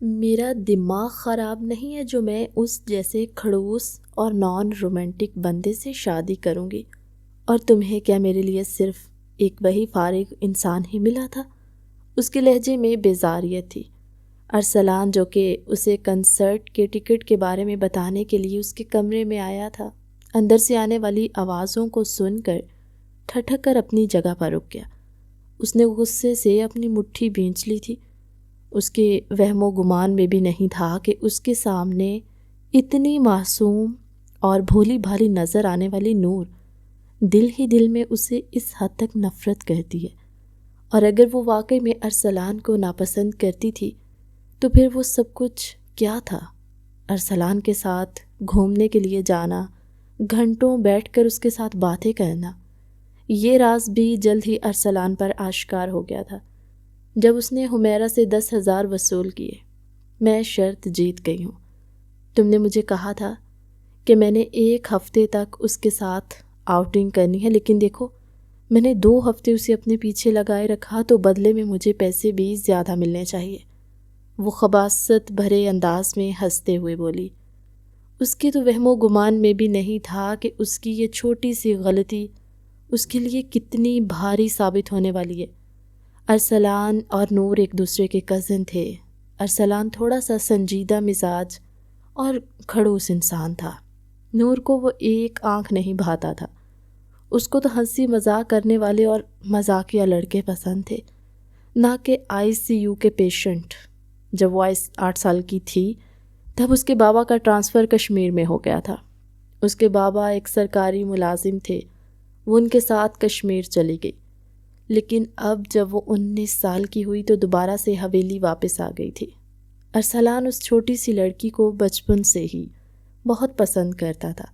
میرا دماغ خراب نہیں ہے جو میں اس جیسے کھڑوس اور نان رومانٹک بندے سے شادی کروں گی، اور تمہیں کیا میرے لیے صرف ایک وہی فارغ انسان ہی ملا تھا؟ اس کے لہجے میں بیزاریت تھی۔ ارسلان جو کہ اسے کنسرٹ کے ٹکٹ کے بارے میں بتانے کے لیے اس کے کمرے میں آیا تھا، اندر سے آنے والی آوازوں کو سن کر ٹھٹک کر اپنی جگہ پر رک گیا۔ اس نے غصے سے اپنی مٹھی بھینچ لی تھی۔ اس کے وہم و گمان میں بھی نہیں تھا کہ اس کے سامنے اتنی معصوم اور بھولی بھالی نظر آنے والی نور دل ہی دل میں اسے اس حد تک نفرت کرتی ہے، اور اگر وہ واقعی میں ارسلان کو ناپسند کرتی تھی تو پھر وہ سب کچھ کیا تھا؟ ارسلان کے ساتھ گھومنے کے لیے جانا، گھنٹوں بیٹھ کر اس کے ساتھ باتیں کرنا، یہ راز بھی جلد ہی ارسلان پر آشکار ہو گیا تھا جب اس نے حمیرہ سے 10,000 وصول کیے۔ میں شرط جیت گئی ہوں۔ تم نے مجھے کہا تھا کہ میں نے 1 ہفتے تک اس کے ساتھ آؤٹنگ کرنی ہے، لیکن دیکھو میں نے 2 ہفتے اسے اپنے پیچھے لگائے رکھا تو بدلے میں مجھے پیسے بھی زیادہ ملنے چاہیے۔ وہ خباثت بھرے انداز میں ہنستے ہوئے بولی۔ اس کے تو وہم و گمان میں بھی نہیں تھا کہ اس کی یہ چھوٹی سی غلطی اس کے لیے کتنی بھاری ثابت ہونے والی ہے۔ ارسلان اور نور ایک دوسرے کے کزن تھے۔ ارسلان تھوڑا سا سنجیدہ مزاج اور کھڑوس انسان تھا۔ نور کو وہ ایک آنکھ نہیں بھاتا تھا۔ اس کو تو ہنسی مذاق کرنے والے اور مذاقیہ لڑکے پسند تھے، نہ کہ ICU کے پیشنٹ۔ جب وہ 8 سال کی تھی تب اس کے بابا کا ٹرانسفر کشمیر میں ہو گیا تھا۔ اس کے بابا ایک سرکاری ملازم تھے۔ وہ ان کے ساتھ کشمیر چلی گئی، لیکن اب جب وہ 19 سال کی ہوئی تو دوبارہ سے حویلی واپس آ گئی تھی۔ ارسلان اس چھوٹی سی لڑکی کو بچپن سے ہی بہت پسند کرتا تھا۔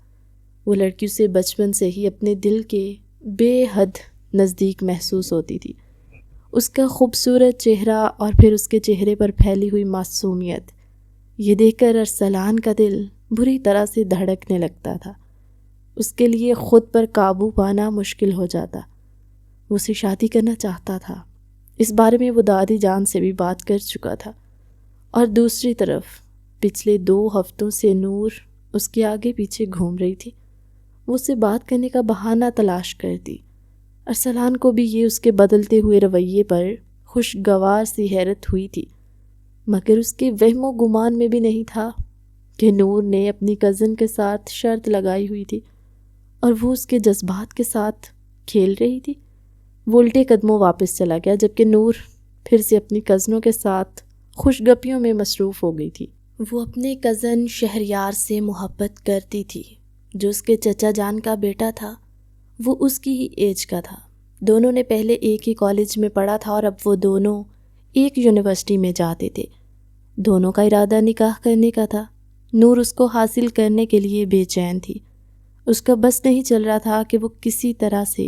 وہ لڑکی اسے بچپن سے ہی اپنے دل کے بے حد نزدیک محسوس ہوتی تھی۔ اس کا خوبصورت چہرہ اور پھر اس کے چہرے پر پھیلی ہوئی معصومیت، یہ دیکھ کر ارسلان کا دل بری طرح سے دھڑکنے لگتا تھا۔ اس کے لیے خود پر قابو پانا مشکل ہو جاتا۔ وہ اسے شادی کرنا چاہتا تھا۔ اس بارے میں وہ دادی جان سے بھی بات کر چکا تھا، اور دوسری طرف پچھلے 2 ہفتوں سے نور اس کے آگے پیچھے گھوم رہی تھی۔ وہ اس سے بات کرنے کا بہانہ تلاش کرتی۔ ارسلان کو بھی یہ اس کے بدلتے ہوئے رویے پر خوشگوار سی حیرت ہوئی تھی، مگر اس کے وہم و گمان میں بھی نہیں تھا کہ نور نے اپنی کزن کے ساتھ شرط لگائی ہوئی تھی اور وہ اس کے جذبات کے ساتھ کھیل رہی تھی۔ وہ الٹے قدموں واپس چلا گیا، جبکہ نور پھر سے اپنی کزنوں کے ساتھ خوش گپیوں میں مصروف ہو گئی تھی۔ وہ اپنے کزن شہریار سے محبت کرتی تھی، جو اس کے چچا جان کا بیٹا تھا۔ وہ اس کی ہی ایج کا تھا۔ دونوں نے پہلے ایک ہی کالج میں پڑھا تھا اور اب وہ دونوں ایک یونیورسٹی میں جاتے تھے۔ دونوں کا ارادہ نکاح کرنے کا تھا۔ نور اس کو حاصل کرنے کے لیے بے چین تھی۔ اس کا بس نہیں چل رہا تھا کہ وہ کسی طرح سے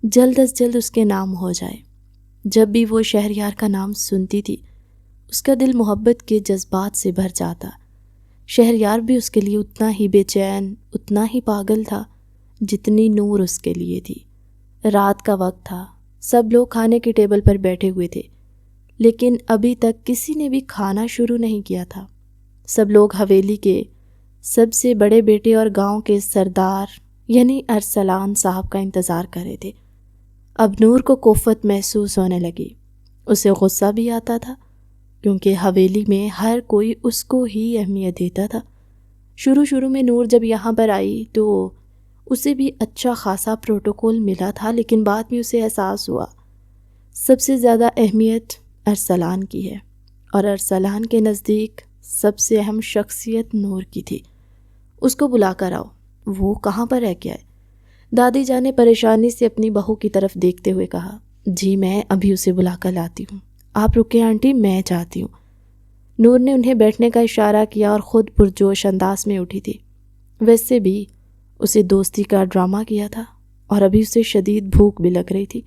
جلد از جلد اس کے نام ہو جائے۔ جب بھی وہ شہریار کا نام سنتی تھی اس کا دل محبت کے جذبات سے بھر جاتا۔ شہریار بھی اس کے لیے اتنا ہی بے چین، اتنا ہی پاگل تھا جتنی نور اس کے لیے تھی۔ رات کا وقت تھا، سب لوگ کھانے کی ٹیبل پر بیٹھے ہوئے تھے، لیکن ابھی تک کسی نے بھی کھانا شروع نہیں کیا تھا۔ سب لوگ حویلی کے سب سے بڑے بیٹے اور گاؤں کے سردار یعنی ارسلان صاحب کا انتظار کر رہے تھے۔ اب نور کو کوفت محسوس ہونے لگی۔ اسے غصہ بھی آتا تھا، کیونکہ حویلی میں ہر کوئی اس کو ہی اہمیت دیتا تھا۔ شروع میں نور جب یہاں پر آئی تو اسے بھی اچھا خاصا پروٹوکول ملا تھا، لیکن بعد میں اسے احساس ہوا سب سے زیادہ اہمیت ارسلان کی ہے، اور ارسلان کے نزدیک سب سے اہم شخصیت نور کی تھی۔ اس کو بلا کر آؤ، وہ کہاں پر رہ گیا ہے؟ دادی جان نے پریشانی سے اپنی بہو کی طرف دیکھتے ہوئے کہا۔ جی میں ابھی اسے بلا کر لاتی ہوں۔ آپ رکے آنٹی، میں چاہتی ہوں۔ نور نے انہیں بیٹھنے کا اشارہ کیا اور خود پرجوش انداز میں اٹھی تھی۔ ویسے بھی اسے دوستی کا ڈرامہ کیا تھا اور ابھی اسے شدید بھوک بھی لگ رہی تھی۔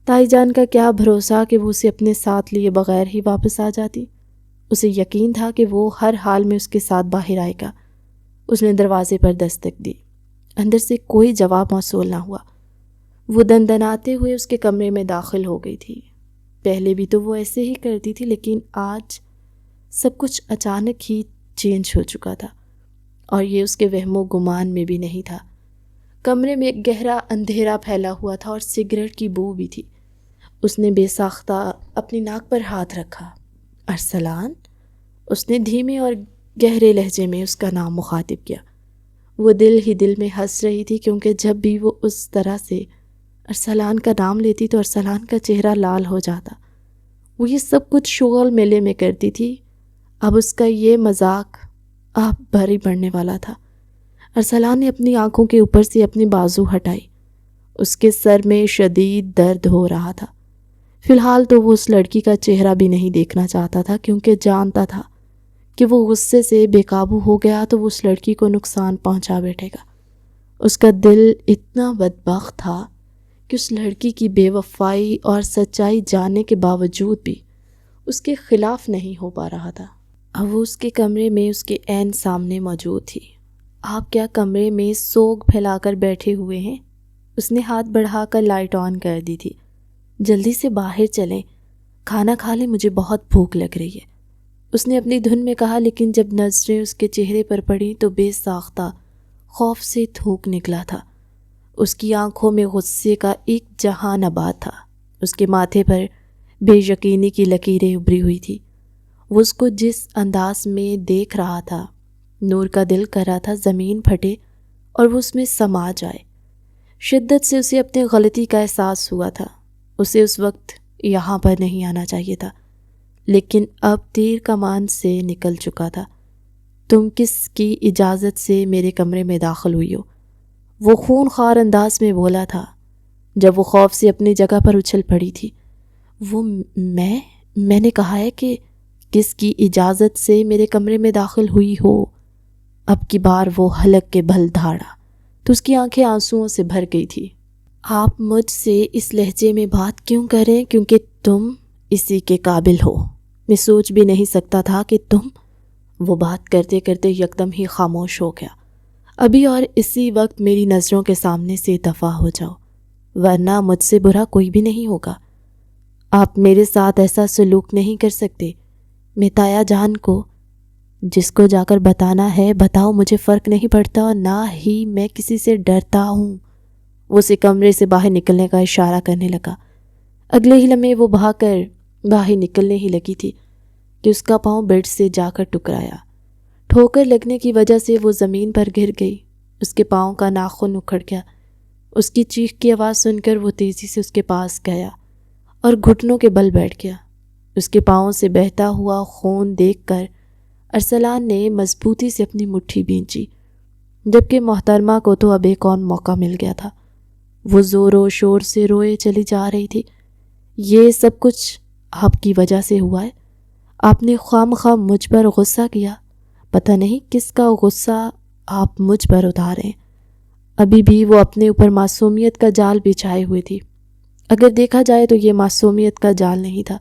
تائی جان کا کیا بھروسہ کہ وہ اسے اپنے ساتھ لیے بغیر ہی واپس آ جاتی۔ اسے یقین تھا کہ وہ ہر حال میں اس کے ساتھ باہر آئے گا۔ اس نے دروازے پر دستک دی۔ اندر سے کوئی جواب موصول نہ ہوا۔ وہ دندناتے ہوئے اس کے کمرے میں داخل ہو گئی تھی۔ پہلے بھی تو وہ ایسے ہی کرتی تھی، لیکن آج سب کچھ اچانک ہی چینج ہو چکا تھا، اور یہ اس کے وہم و گمان میں بھی نہیں تھا۔ کمرے میں ایک گہرا اندھیرا پھیلا ہوا تھا اور سگریٹ کی بو بھی تھی۔ اس نے بے ساختہ اپنی ناک پر ہاتھ رکھا۔ ارسلان، اس نے دھیمے اور گہرے لہجے میں اس کا نام مخاطب کیا۔ وہ دل ہی دل میں ہنس رہی تھی، کیونکہ جب بھی وہ اس طرح سے ارسلان کا نام لیتی تو ارسلان کا چہرہ لال ہو جاتا۔ وہ یہ سب کچھ شغل میلے میں کرتی تھی، اب اس کا یہ مذاق آپ بھاری پڑنے والا تھا۔ ارسلان نے اپنی آنکھوں کے اوپر سے اپنی بازو ہٹائی۔ اس کے سر میں شدید درد ہو رہا تھا۔ فی الحال تو وہ اس لڑکی کا چہرہ بھی نہیں دیکھنا چاہتا تھا، کیونکہ جانتا تھا کہ وہ غصے سے بے قابو ہو گیا تو وہ اس لڑکی کو نقصان پہنچا بیٹھے گا۔ اس کا دل اتنا بدبخت تھا کہ اس لڑکی کی بے وفائی اور سچائی جاننے کے باوجود بھی اس کے خلاف نہیں ہو پا رہا تھا۔ اب وہ اس کے کمرے میں اس کے عین سامنے موجود تھی۔ آپ کیا کمرے میں سوگ پھیلا کر بیٹھے ہوئے ہیں؟ اس نے ہاتھ بڑھا کر لائٹ آن کر دی تھی۔ جلدی سے باہر چلیں، کھانا کھا لیں، مجھے بہت بھوک لگ رہی ہے، اس نے اپنی دھن میں کہا، لیکن جب نظریں اس کے چہرے پر پڑیں تو بے ساختہ خوف سے تھوک نکلا تھا۔ اس کی آنکھوں میں غصے کا ایک جہان آباد تھا۔ اس کے ماتھے پر بے یقینی کی لکیریں ابھری ہوئی تھی۔ وہ اس کو جس انداز میں دیکھ رہا تھا، نور کا دل کر رہا تھا زمین پھٹے اور وہ اس میں سما جائے۔ شدت سے اسے اپنی غلطی کا احساس ہوا تھا۔ اسے اس وقت یہاں پر نہیں آنا چاہیے تھا، لیکن اب تیر کمان سے نکل چکا تھا۔ تم کس کی اجازت سے میرے کمرے میں داخل ہوئی ہو؟ وہ خون خوار انداز میں بولا تھا، جب وہ خوف سے اپنی جگہ پر اچھل پڑی تھی۔ وہ میں نے کہا ہے کہ کس کی اجازت سے میرے کمرے میں داخل ہوئی ہو؟ اب کی بار وہ حلق کے بل دھاڑا تو اس کی آنکھیں آنسوؤں سے بھر گئی تھی۔ آپ مجھ سے اس لہجے میں بات کیوں کریں؟ کیونکہ تم اسی کے قابل ہو۔ میں سوچ بھی نہیں سکتا تھا کہ تم… وہ بات کرتے کرتے یکدم ہی خاموش ہو گیا۔ ابھی اور اسی وقت میری نظروں کے سامنے سے دفع ہو جاؤ، ورنہ مجھ سے برا کوئی بھی نہیں ہوگا۔ آپ میرے ساتھ ایسا سلوک نہیں کر سکتے۔ میں تایا جان کو جس کو جا کر بتانا ہے بتاؤ، مجھے فرق نہیں پڑتا اور نہ ہی میں کسی سے ڈرتا ہوں۔ وہ اسے کمرے سے باہر نکلنے کا اشارہ کرنے لگا۔ اگلے ہی لمحے وہ بھاگ کر باہر نکلنے ہی لگی تھی کہ اس کا پاؤں بیڈ سے جا کر ٹکرایا۔ ٹھوکر لگنے کی وجہ سے وہ زمین پر گر گئی۔ اس کے پاؤں کا ناخن اکھڑ گیا۔ اس کی چیخ کی آواز سن کر وہ تیزی سے اس کے پاس گیا اور گھٹنوں کے بل بیٹھ گیا۔ اس کے پاؤں سے بہتا ہوا خون دیکھ کر ارسلان نے مضبوطی سے اپنی مٹھی بھینچی، جبکہ محترمہ کو تو اب ایک اور موقع مل گیا تھا۔ وہ زور و شور سے روئے چلی جا رہی تھی۔ یہ سب کچھ آپ کی وجہ سے ہوا ہے۔ آپ نے خواہ مجھ پر غصہ کیا۔ پتہ نہیں کس کا غصہ آپ مجھ پر اتار رہے ہیں۔ ابھی بھی وہ اپنے اوپر معصومیت کا جال بچھائے ہوئے تھی۔ اگر دیکھا جائے تو یہ معصومیت کا جال نہیں تھا،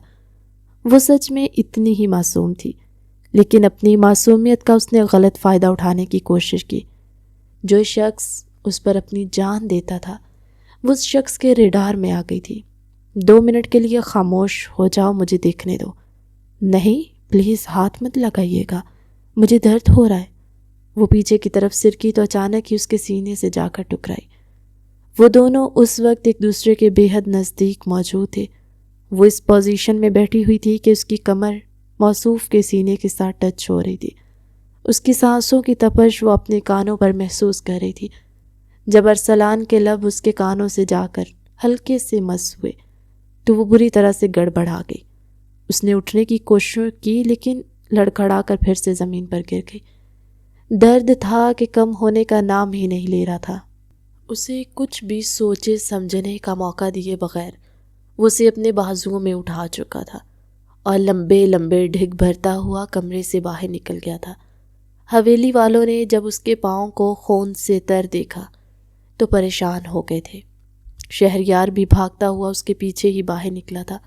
وہ سچ میں اتنی ہی معصوم تھی، لیکن اپنی معصومیت کا اس نے غلط فائدہ اٹھانے کی کوشش کی۔ جو شخص اس پر اپنی جان دیتا تھا وہ اس شخص کے ریڈار میں آ گئی تھی۔ 2 منٹ کے لیے خاموش ہو جاؤ، مجھے دیکھنے دو۔ نہیں، پلیز ہاتھ مت لگائیے گا، مجھے درد ہو رہا ہے۔ وہ پیچھے کی طرف سرکی تو اچانک ہی اس کے سینے سے جا کر ٹکرائی۔ وہ دونوں اس وقت ایک دوسرے کے بے حد نزدیک موجود تھے۔ وہ اس پوزیشن میں بیٹھی ہوئی تھی کہ اس کی کمر موصوف کے سینے کے ساتھ ٹچ ہو رہی تھی۔ اس کی سانسوں کی تپش وہ اپنے کانوں پر محسوس کر رہی تھی۔ جب ارسلان کے لب اس کے کانوں سے جا کر ہلکے سے مس ہوئے تو وہ بری طرح سے گڑبڑا گئی۔ اس نے اٹھنے کی کوشش کی، لیکن لڑکھڑا کر پھر سے زمین پر گر گئی۔ درد تھا کہ کم ہونے کا نام ہی نہیں لے رہا تھا۔ اسے کچھ بھی سوچے سمجھنے کا موقع دیے بغیر وہ اسے اپنے بازوؤں میں اٹھا چکا تھا اور لمبے لمبے ڈھگ بھرتا ہوا کمرے سے باہر نکل گیا تھا۔ حویلی والوں نے جب اس کے پاؤں کو خون سے تر دیکھا تو پریشان ہو گئے تھے۔ شہریار بھی بھاگتا ہوا اس کے پیچھے ہی باہر نکلا تھا،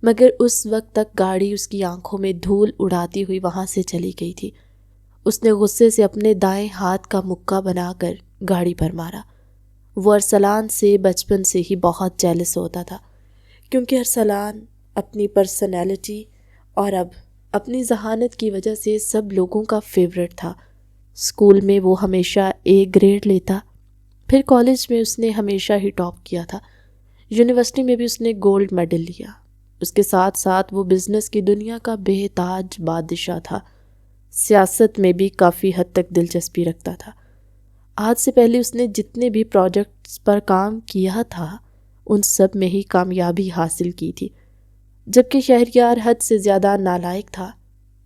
مگر اس وقت تک گاڑی اس کی آنکھوں میں دھول اڑاتی ہوئی وہاں سے چلی گئی تھی۔ اس نے غصے سے اپنے دائیں ہاتھ کا مکہ بنا کر گاڑی پر مارا۔ وہ ارسلان سے بچپن سے ہی بہت جیلس ہوتا تھا، کیونکہ ارسلان اپنی پرسنالٹی اور اب اپنی ذہانت کی وجہ سے سب لوگوں کا فیورٹ تھا۔ اسکول میں وہ ہمیشہ اے گریڈ لیتا، پھر کالج میں اس نے ہمیشہ ہی ٹاپ کیا تھا، یونیورسٹی میں بھی اس نے گولڈ میڈل لیا۔ اس کے ساتھ ساتھ وہ بزنس کی دنیا کا بے تاج بادشاہ تھا، سیاست میں بھی کافی حد تک دلچسپی رکھتا تھا۔ آج سے پہلے اس نے جتنے بھی پروجیکٹس پر کام کیا تھا ان سب میں ہی کامیابی حاصل کی تھی، جبکہ شہریار حد سے زیادہ نالائق تھا۔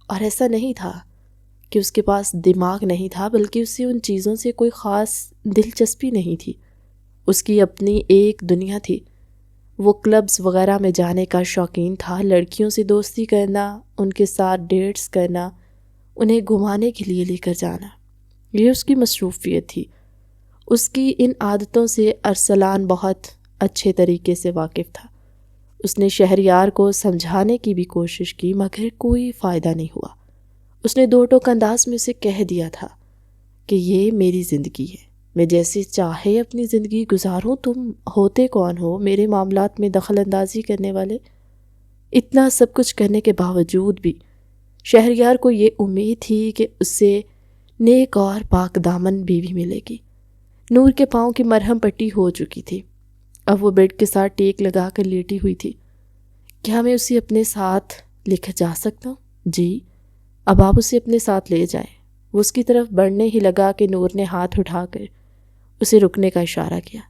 اور ایسا نہیں تھا کہ اس کے پاس دماغ نہیں تھا، بلکہ اسے ان چیزوں سے کوئی خاص دلچسپی نہیں تھی۔ اس کی اپنی ایک دنیا تھی۔ وہ کلبز وغیرہ میں جانے کا شوقین تھا، لڑکیوں سے دوستی کرنا، ان کے ساتھ ڈیٹس کرنا، انہیں گھمانے کے لیے لے کر جانا، یہ اس کی مصروفیت تھی۔ اس کی ان عادتوں سے ارسلان بہت اچھے طریقے سے واقف تھا۔ اس نے شہریار کو سمجھانے کی بھی کوشش کی مگر کوئی فائدہ نہیں ہوا۔ اس نے دو ٹوک انداز میں اسے کہہ دیا تھا کہ یہ میری زندگی ہے، میں جیسے چاہے اپنی زندگی گزاروں، تم ہوتے کون ہو میرے معاملات میں دخل اندازی کرنے والے؟ اتنا سب کچھ کرنے کے باوجود بھی شہریار کو یہ امید تھی کہ اس سے نیک اور پاک دامن بیوی ملے گی۔ نور کے پاؤں کی مرہم پٹی ہو چکی تھی، اب وہ بیڈ کے ساتھ ٹیک لگا کر لیٹی ہوئی تھی۔ کیا میں اسے اپنے ساتھ لے کر جا سکتا ہوں؟ جی، اب آپ اسے اپنے ساتھ لے جائیں۔ وہ اس کی طرف بڑھنے ہی لگا کہ نور نے ہاتھ اٹھا کر اسے رکنے کا اشارہ کیا۔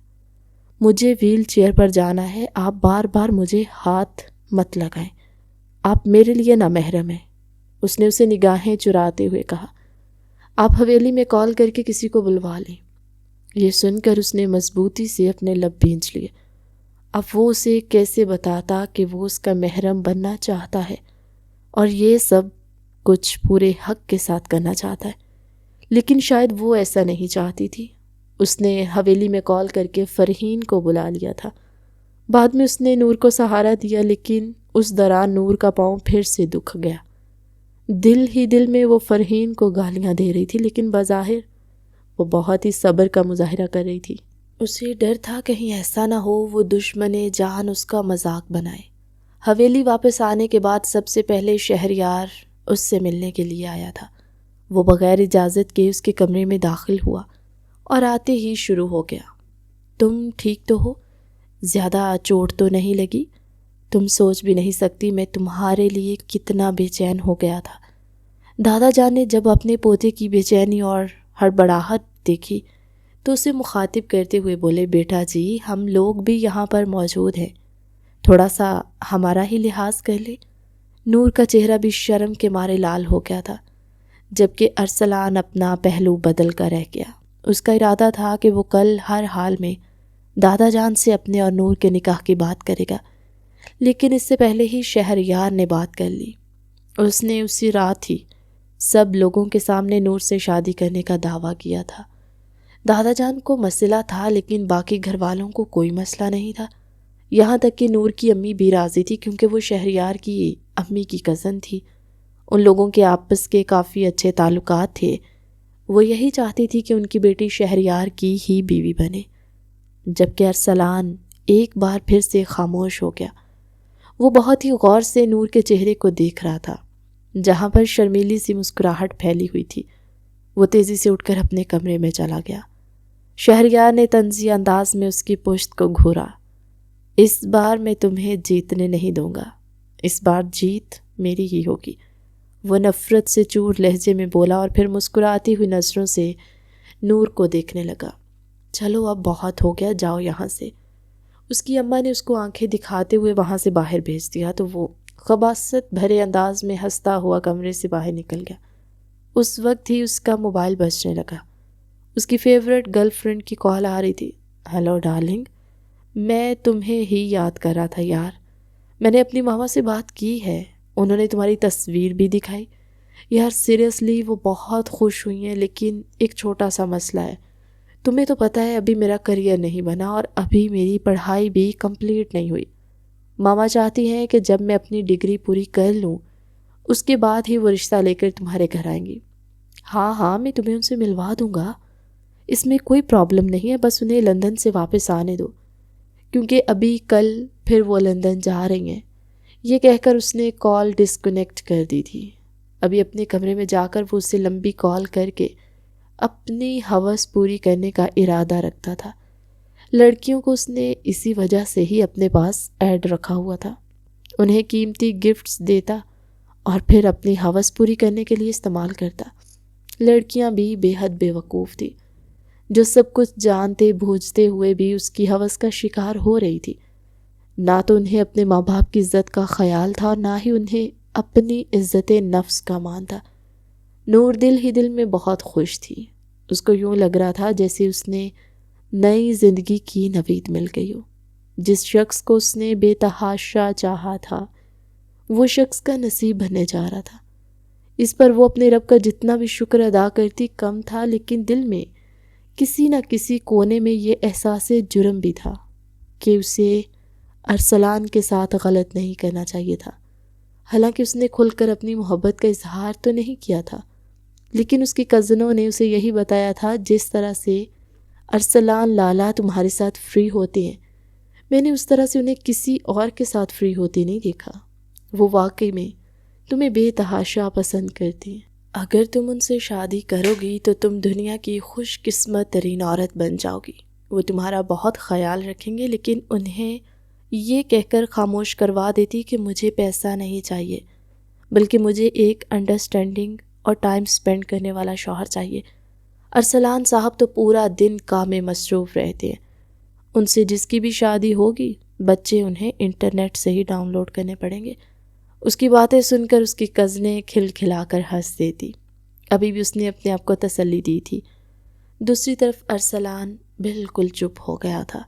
مجھے ویل چیئر پر جانا ہے، آپ بار بار مجھے ہاتھ مت لگائیں، آپ میرے لیے نامحرم ہیں۔ اس نے اسے نگاہیں چراتے ہوئے کہا، آپ حویلی میں کال کر کے کسی کو بلوا لیں۔ یہ سن کر اس نے مضبوطی سے اپنے لب بھینچ لیے۔ اب وہ اسے کیسے بتاتا کہ وہ اس کا محرم بننا چاہتا ہے اور یہ سب کچھ پورے حق کے ساتھ کرنا چاہتا ہے، لیکن شاید وہ ایسا نہیں چاہتی تھی۔ اس نے حویلی میں کال کر کے فرحین کو بلا لیا تھا۔ بعد میں اس نے نور کو سہارا دیا، لیکن اس دوران نور کا پاؤں پھر سے دکھ گیا۔ دل ہی دل میں وہ فرحین کو گالیاں دے رہی تھی، لیکن بظاہر وہ بہت ہی صبر کا مظاہرہ کر رہی تھی۔ اسے ڈر تھا کہیں ایسا نہ ہو وہ دشمن جان اس کا مذاق بنائے۔ حویلی واپس آنے کے بعد سب سے پہلے شہریار اس سے ملنے کے لیے آیا تھا۔ وہ بغیر اجازت کے اس کے کمرے میں داخل ہوا اور آتے ہی شروع ہو گیا۔ تم ٹھیک تو ہو؟ زیادہ چوٹ تو نہیں لگی؟ تم سوچ بھی نہیں سکتی میں تمہارے لیے کتنا بے چین ہو گیا تھا۔ دادا جان نے جب اپنے پوتے کی بے چینی اور ہڑبڑاہٹ دیکھی تو اسے مخاطب کرتے ہوئے بولے، بیٹا جی ہم لوگ بھی یہاں پر موجود ہیں، تھوڑا سا ہمارا ہی لحاظ کر لے۔ نور کا چہرہ بھی شرم کے مارے لال ہو گیا تھا، جبکہ ارسلان اپنا پہلو بدل کر رہ گیا۔ اس کا ارادہ تھا کہ وہ کل ہر حال میں دادا جان سے اپنے اور نور کے نکاح کی بات کرے گا، لیکن اس سے پہلے ہی شہریار نے بات کر لی۔ اس نے اسی رات ہی سب لوگوں کے سامنے نور سے شادی کرنے کا دعویٰ کیا تھا۔ دادا جان کو مسئلہ تھا، لیکن باقی گھر والوں کو کوئی مسئلہ نہیں تھا، یہاں تک کہ نور کی امی بھی راضی تھی، کیونکہ وہ شہریار کی امی کی کزن تھی۔ ان لوگوں کے آپس کے کافی اچھے تعلقات تھے۔ وہ یہی چاہتی تھی کہ ان کی بیٹی شہریار کی ہی بیوی بنے، جبکہ ارسلان ایک بار پھر سے خاموش ہو گیا۔ وہ بہت ہی غور سے نور کے چہرے کو دیکھ رہا تھا، جہاں پر شرمیلی سی مسکراہٹ پھیلی ہوئی تھی۔ وہ تیزی سے اٹھ کر اپنے کمرے میں چلا گیا۔ شہریار نے طنزی انداز میں اس کی پشت کو گھورا۔ اس بار میں تمہیں جیتنے نہیں دوں گا، اس بار جیت میری ہی ہوگی، وہ نفرت سے چور لہجے میں بولا اور پھر مسکراتی ہوئی نظروں سے نور کو دیکھنے لگا۔ چلو اب بہت ہو گیا، جاؤ یہاں سے۔ اس کی اماں نے اس کو آنکھیں دکھاتے ہوئے وہاں سے باہر بھیج دیا تو وہ خباثت بھرے انداز میں ہنستا ہوا کمرے سے باہر نکل گیا۔ اس وقت ہی اس کا موبائل بجنے لگا۔ اس کی فیورٹ گرل فرینڈ کی کال آ رہی تھی۔ ہیلو ڈارلنگ، میں تمہیں ہی یاد کر رہا تھا یار، میں نے اپنی ماما سے بات کی ہے، انہوں نے تمہاری تصویر بھی دکھائی۔ یار سیریسلی وہ بہت خوش ہوئی ہیں، لیکن ایک چھوٹا سا مسئلہ ہے۔ تمہیں تو پتہ ہے ابھی میرا کریئر نہیں بنا اور ابھی میری پڑھائی بھی کمپلیٹ نہیں ہوئی۔ ماما چاہتی ہیں کہ جب میں اپنی ڈگری پوری کر لوں اس کے بعد ہی وہ رشتہ لے کر تمہارے گھر آئیں گی۔ ہاں میں تمہیں ان سے ملوا دوں گا، اس میں کوئی پرابلم نہیں ہے، بس انہیں لندن سے واپس آنے دو، کیونکہ ابھی کل پھر وہ لندن جا رہی ہیں۔ یہ کہہ کر اس نے کال ڈسکنیکٹ کر دی تھی۔ ابھی اپنے کمرے میں جا کر وہ اسے لمبی کال کر کے اپنی ہوس پوری کرنے کا ارادہ رکھتا تھا۔ لڑکیوں کو اس نے اسی وجہ سے ہی اپنے پاس ایڈ رکھا ہوا تھا، انہیں قیمتی گفٹس دیتا اور پھر اپنی ہوس پوری کرنے کے لیے استعمال کرتا۔ لڑکیاں بھی بے حد بے وقوف تھی، جو سب کچھ جانتے بوجھتے ہوئے بھی اس کی ہوس کا شکار ہو رہی تھی۔ نہ تو انہیں اپنے ماں باپ کی عزت کا خیال تھا اور نہ ہی انہیں اپنی عزت نفس کا مان تھا۔ نور دل ہی دل میں بہت خوش تھی۔ اس کو یوں لگ رہا تھا جیسے اس نے نئی زندگی کی نوید مل گئی ہو۔ جس شخص کو اس نے بے تحاشا چاہا تھا وہ شخص کا نصیب بننے جا رہا تھا۔ اس پر وہ اپنے رب کا جتنا بھی شکر ادا کرتی کم تھا، لیکن دل میں کسی نہ کسی کونے میں یہ احساس جرم بھی تھا کہ اسے ارسلان کے ساتھ غلط نہیں کرنا چاہیے تھا۔ حالانکہ اس نے کھل کر اپنی محبت کا اظہار تو نہیں کیا تھا، لیکن اس کی کزنوں نے اسے یہی بتایا تھا جس طرح سے ارسلان لالا تمہارے ساتھ فری ہوتے ہیں، میں نے اس طرح سے انہیں کسی اور کے ساتھ فری ہوتے نہیں دیکھا۔ وہ واقعی میں تمہیں بے تحاشا پسند کرتی ہیں۔ اگر تم ان سے شادی کرو گی تو تم دنیا کی خوش قسمت ترین عورت بن جاؤ گی۔ وہ تمہارا بہت خیال رکھیں گے، لیکن انہیں یہ کہہ کر خاموش کروا دیتی کہ مجھے پیسہ نہیں چاہیے، بلکہ مجھے ایک انڈرسٹینڈنگ اور ٹائم سپینڈ کرنے والا شوہر چاہیے۔ ارسلان صاحب تو پورا دن کام میں مصروف رہتے ہیں، ان سے جس کی بھی شادی ہوگی بچے انہیں انٹرنیٹ سے ہی ڈاؤن لوڈ کرنے پڑیں گے۔ اس کی باتیں سن کر اس کی کزنیں کھل کھلا کر ہنس دیتی۔ ابھی بھی اس نے اپنے آپ کو تسلی دی تھی۔ دوسری طرف ارسلان بالکل چپ ہو گیا تھا۔